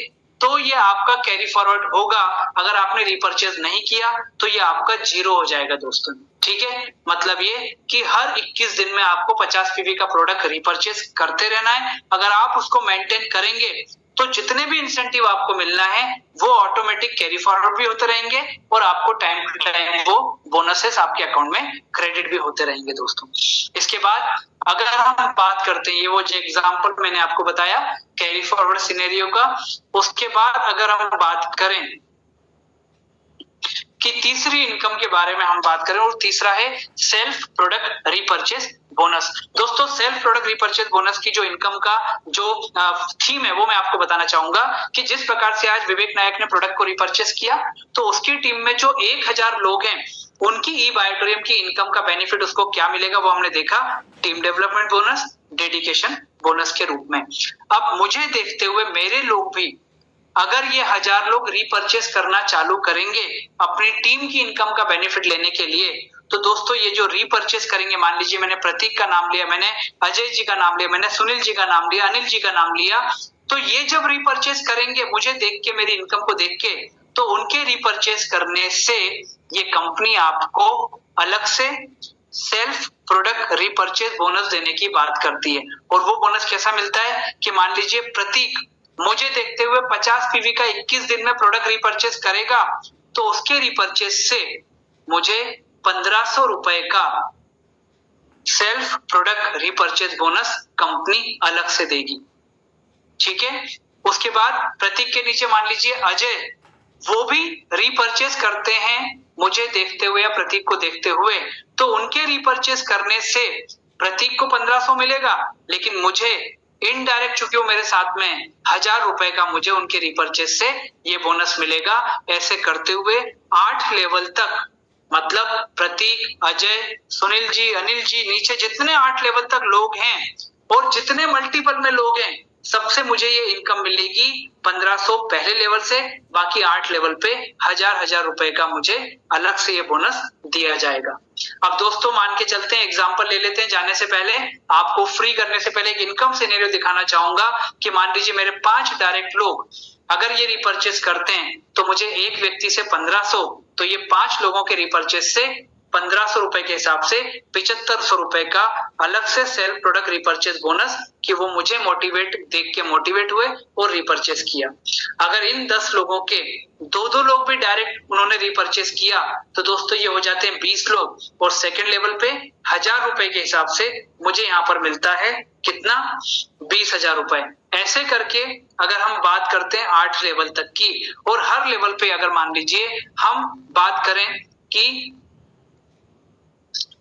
तो ये आपका कैरी फॉरवर्ड होगा। अगर आपने रिपर्चेस नहीं किया तो ये आपका 0 हो जाएगा दोस्तों। ठीक है, मतलब ये कि हर 21 दिन में आपको 50 पीवी का प्रोडक्ट रिपर्चेस करते रहना है। अगर आप उसको मेंटेन करेंगे तो जितने भी इंसेंटिव आपको मिलना है वो ऑटोमेटिक कैरी फॉरवर्ड भी होते रहेंगे और आपको टाइम टू टाइम वो बोनसेस आपके अकाउंट में क्रेडिट भी होते रहेंगे दोस्तों। इसके बाद अगर हम बात करते हैं, ये वो जो एग्जांपल मैंने आपको बताया कैरी फॉरवर्ड सिनेरियो का, उसके बाद अगर हम बात करें कि तीसरी इनकम के बारे में हम बात करें, और तीसरा है सेल्फ प्रोडक्ट रीपर्चेस बोनस। दोस्तों सेल्फ प्रोडक्ट रीपर्चेस बोनस की जो इनकम का जो थीम है वो मैं आपको बताना चाहूंगा कि जिस प्रकार से आज विवेक नायक ने प्रोडक्ट को रिपर्चेस किया तो उसकी टीम में जो 1000 लोग हैं उनकी ई बायोटोरियम की इनकम का बेनिफिट उसको क्या मिलेगा वो हमने देखा, team development bonus, dedication bonus के रूप में। अब मुझे देखते हुए मेरे लोग भी अगर ये 1000 लोग रीपर्चेस करना चालू करेंगे अपनी टीम की इनकम का बेनिफिट लेने के लिए, तो दोस्तों ये जो रीपर्चेस करेंगे, मान लीजिए मैंने प्रतीक का नाम लिया, मैंने अजय जी का नाम लिया, मैंने सुनील जी का नाम लिया, अनिल जी का नाम लिया, तो ये जब रीपर्चेस करेंगे मुझे देख के, मेरी इनकम को देख के, तो उनके रीपर्चेस करने से ये कंपनी आपको अलग से सेल्फ प्रोडक्ट रीपर्चेस बोनस देने की बात करती है। और वो बोनस कैसा मिलता है कि मान लीजिए प्रतीक मुझे देखते हुए 50 पीवी का 21 दिन में प्रोडक्ट रिपर्चेस करेगा तो उसके रिपर्चेस से मुझे 1500 रुपए का self product repurchase bonus company अलग से देगी। ठीक है, उसके बाद प्रतीक के नीचे मान लीजिए अजय, वो भी रिपर्चेस करते हैं मुझे देखते हुए या प्रतीक को देखते हुए, तो उनके रिपर्चेस करने से प्रतीक को 1500 मिलेगा, लेकिन मुझे इनडायरेक्ट चूंकि वो मेरे साथ में 1000 रुपए का मुझे उनके रिपर्चेस से ये बोनस मिलेगा। ऐसे करते हुए 8 लेवल तक, मतलब प्रतीक, अजय, सुनील जी, अनिल जी, नीचे जितने 8 लेवल तक लोग हैं और जितने मल्टीपल में लोग हैं सबसे मुझे ये इनकम मिलेगी 1500 पहले लेवल से, बाकी 8 लेवल पे 1000 रुपए का मुझे अलग से ये बोनस दिया जाएगा। अब दोस्तों मान के चलते हैं, एग्जांपल ले लेते हैं, जाने से पहले आपको फ्री करने से पहले एक इनकम सिनेरियो दिखाना चाहूंगा कि मान लीजिए मेरे 5 डायरेक्ट लोग अगर ये रिपर्चेस करते हैं तो मुझे एक व्यक्ति से 1500, तो ये 5 लोगों के रिपर्चेस से 1500 रुपए के हिसाब से 7500 रुपए का अलग से सेल्फ प्रोडक्ट रिपर्चेस बोनस कि वो मुझे देख के मोटिवेट हुए और रिपर्चेस किया। अगर इन 10 लोगों के 2-2 लोग भी डायरेक्ट उन्होंने रिपर्चेस किया तो दोस्तों ये हो जाते हैं 20 लोग, और सेकंड लेवल पे 1000 रुपए के हिसाब से मुझे यहाँ पर मिलता है कितना, 20,000 रुपए। ऐसे करके अगर हम बात करते हैं 8 लेवल तक की, और हर लेवल पे अगर मान लीजिए हम बात करें कि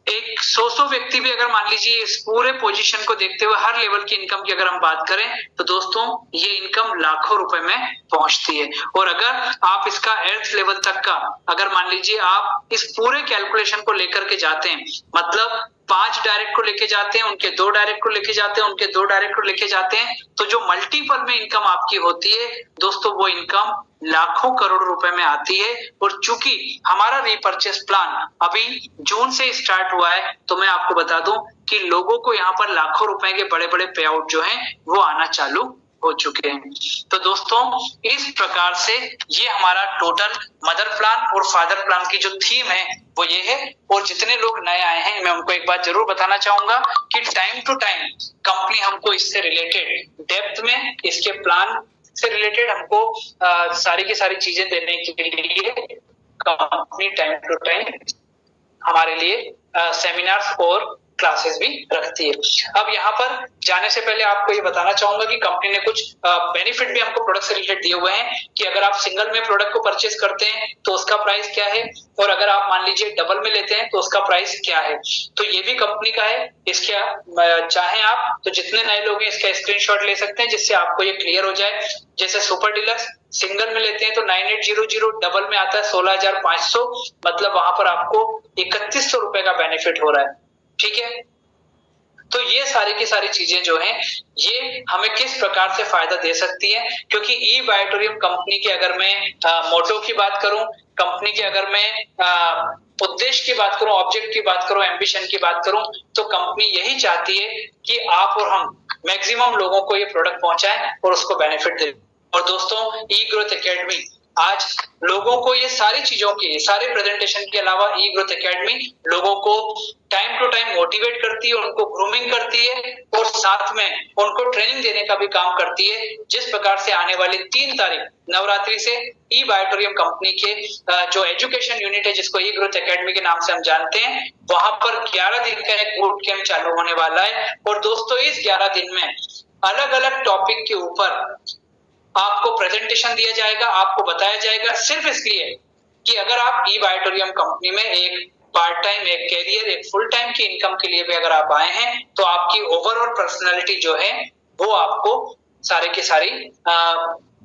एक 100 व्यक्ति भी अगर मान लीजिए इस पूरे पोजीशन को देखते हुए हर लेवल की इनकम की अगर हम बात करें तो दोस्तों ये इनकम लाखों रुपए में पहुंचती है। और अगर आप इसका 8th लेवल तक का अगर मान लीजिए आप इस पूरे कैलकुलेशन को लेकर के जाते हैं, मतलब 5 डायरेक्ट को लेके जाते हैं, उनके 2 डायरेक्ट को लेके जाते हैं, उनके 2 डायरेक्ट को लेके जाते हैं, तो जो मल्टीपल में इनकम आपकी होती है दोस्तों वो इनकम लाखों करोड़ रुपए में आती है। और चूंकि हमारा रिपर्चेस प्लान अभी जून से स्टार्ट हुआ है तो मैं आपको बता दूं कि लोगों को यहाँ पर लाखों रुपए के बड़े बड़े पे आउट जो हैं वो आना चालू हो चुके हैं। तो दोस्तों इस प्रकार से ये हमारा टोटल मदर प्लान और फादर प्लान की जो थीम है वो ये है। और जितने लोग नए आए हैं मैं उनको एक बात जरूर बताना चाहूंगा कि टाइम टू टाइम कंपनी हमको इससे रिलेटेड डेप्थ में इसके प्लान से रिलेटेड हमको सारी की सारी चीजें देने के लिए कंपनी टाइम टू टाइम हमारे लिए सेमिनार्स और क्लासेस भी रखती है। अब यहाँ पर जाने से पहले आपको ये बताना चाहूंगा कि कंपनी ने कुछ बेनिफिट भी हमको प्रोडक्ट से रिलेटेड दिए हुए हैं कि अगर आप सिंगल में प्रोडक्ट को परचेज करते हैं तो उसका प्राइस क्या है, और अगर आप मान लीजिए डबल में लेते हैं तो उसका प्राइस क्या है। तो ये भी कंपनी का है, इसका चाहे आप तो जितने नए लोग हैं इसका स्क्रीनशॉट ले सकते हैं जिससे आपको ये क्लियर हो जाए। जैसे सुपर डिलक्स सिंगल में लेते हैं तो 9800, डबल में आता है 16,500, मतलब वहां पर आपको 3100 रुपए का बेनिफिट हो रहा है। ठीक है, तो ये सारी की सारी चीजें जो हैं ये हमें किस प्रकार से फायदा दे सकती है, क्योंकि ई बायोटोरियम कंपनी की अगर मैं मोटो की बात करूं, कंपनी की अगर मैं उद्देश्य की बात करूं, ऑब्जेक्ट की बात करूं, एम्बिशन की बात करूं, तो कंपनी यही चाहती है कि आप और हम मैक्सिमम लोगों को ये प्रोडक्ट पहुंचाएं और उसको बेनिफिट दें। और दोस्तों ई ग्रोथ एकेडमी आज लोगों को ये सारी चीजों की, सारे प्रेजेंटेशन के अलावा ई ग्रोथ एकेडमी लोगों को टाइम टू टाइम मोटिवेट करती है, उनको ग्रूमिंग करती है और साथ में उनको ट्रेनिंग देने का भी काम करती है। जिस प्रकार से आने वाली 3 तारीख नवरात्रि से ई बायोटोरियम कंपनी के जो एजुकेशन यूनिट है, जिसको ई ग्रोथ एकेडमी के नाम से हम जानते हैं, वहां पर 11 दिन का एक बूट कैंप चालू होने वाला है। और दोस्तों इस 11 दिन में अलग अलग टॉपिक के ऊपर आपको प्रेजेंटेशन दिया जाएगा, आपको बताया जाएगा, सिर्फ इसलिए कि अगर आप ई बायोटोरियम कंपनी में एक पार्ट टाइम, एक कैरियर, एक फुल टाइम की इनकम के लिए भी अगर आप आए हैं तो आपकी ओवरऑल पर्सनालिटी जो है वो आपको सारे की सारी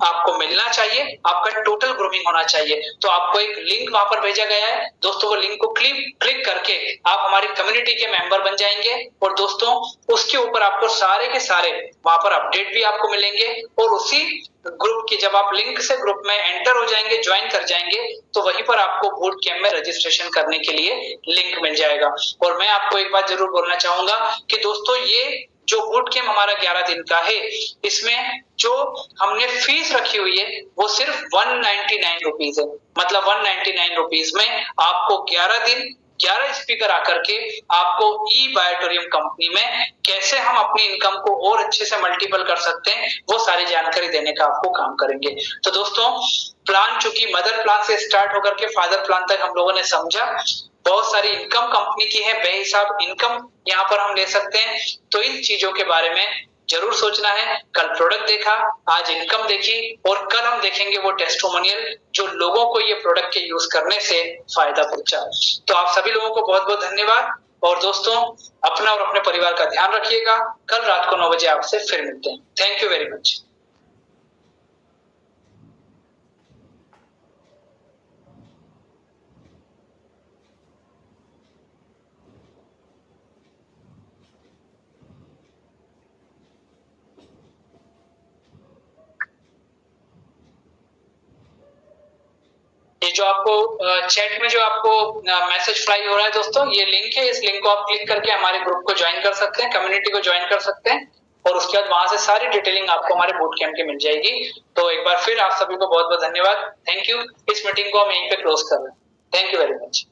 आपको मिलना चाहिए, आपका टोटल ग्रूमिंग होना चाहिए। तो आपको एक लिंक वहां पर भेजा गया है दोस्तों, वो लिंक को क्लिक करके आप हमारी कम्युनिटी के मेंबर बन जाएंगे और दोस्तों उसके ऊपर आपको सारे के सारे वहां पर अपडेट भी आपको मिलेंगे। और उसी ग्रुप की जब आप लिंक से ग्रुप में एंटर हो जाएंगे, ज्वाइन कर जाएंगे, तो वहीं पर आपको बूट कैंप में रजिस्ट्रेशन करने के लिए लिंक मिल जाएगा। और मैं आपको एक बात जरूर बोलना चाहूंगा कि दोस्तों ये जो बूट कैंप हमारा 11 दिन का है, इसमें जो हमने फीस रखी हुई है वो सिर्फ 199 रुपीज है। मतलब 199 रुपीज में आपको 11 दिन 11 स्पीकर आकर के आपको ई बायोटोरियम कंपनी में कैसे हम अपनी इनकम को और अच्छे से मल्टीपल कर सकते हैं वो सारी जानकारी देने का आपको काम करेंगे। तो दोस्तों प्लान चूंकि मदर प्लान से स्टार्ट होकर के फादर प्लान तक हम लोगों ने समझा, बहुत सारी इनकम कंपनी की है, बेहिसाब इनकम यहाँ पर हम ले सकते हैं। तो इन चीजों के बारे में जरूर सोचना है। कल प्रोडक्ट देखा, आज इनकम देखी और कल हम देखेंगे वो टेस्टिमोनियल जो लोगों को ये प्रोडक्ट के यूज करने से फायदा पहुंचा। तो आप सभी लोगों को बहुत बहुत धन्यवाद और दोस्तों अपना और अपने परिवार का ध्यान रखिएगा। कल रात को 9 बजे आपसे फिर मिलते हैं। Thank you very much. ये जो आपको चैट में जो आपको मैसेज फ्लाई हो रहा है दोस्तों, ये लिंक है, इस लिंक को आप क्लिक करके हमारे ग्रुप को ज्वाइन कर सकते हैं, कम्युनिटी को ज्वाइन कर सकते हैं और उसके बाद वहां से सारी डिटेलिंग आपको हमारे बूट कैंप की मिल जाएगी। तो एक बार फिर आप सभी को बहुत बहुत धन्यवाद। Thank you. इस मीटिंग को हम यहीं पे क्लोज कर रहे हैं। Thank you very much.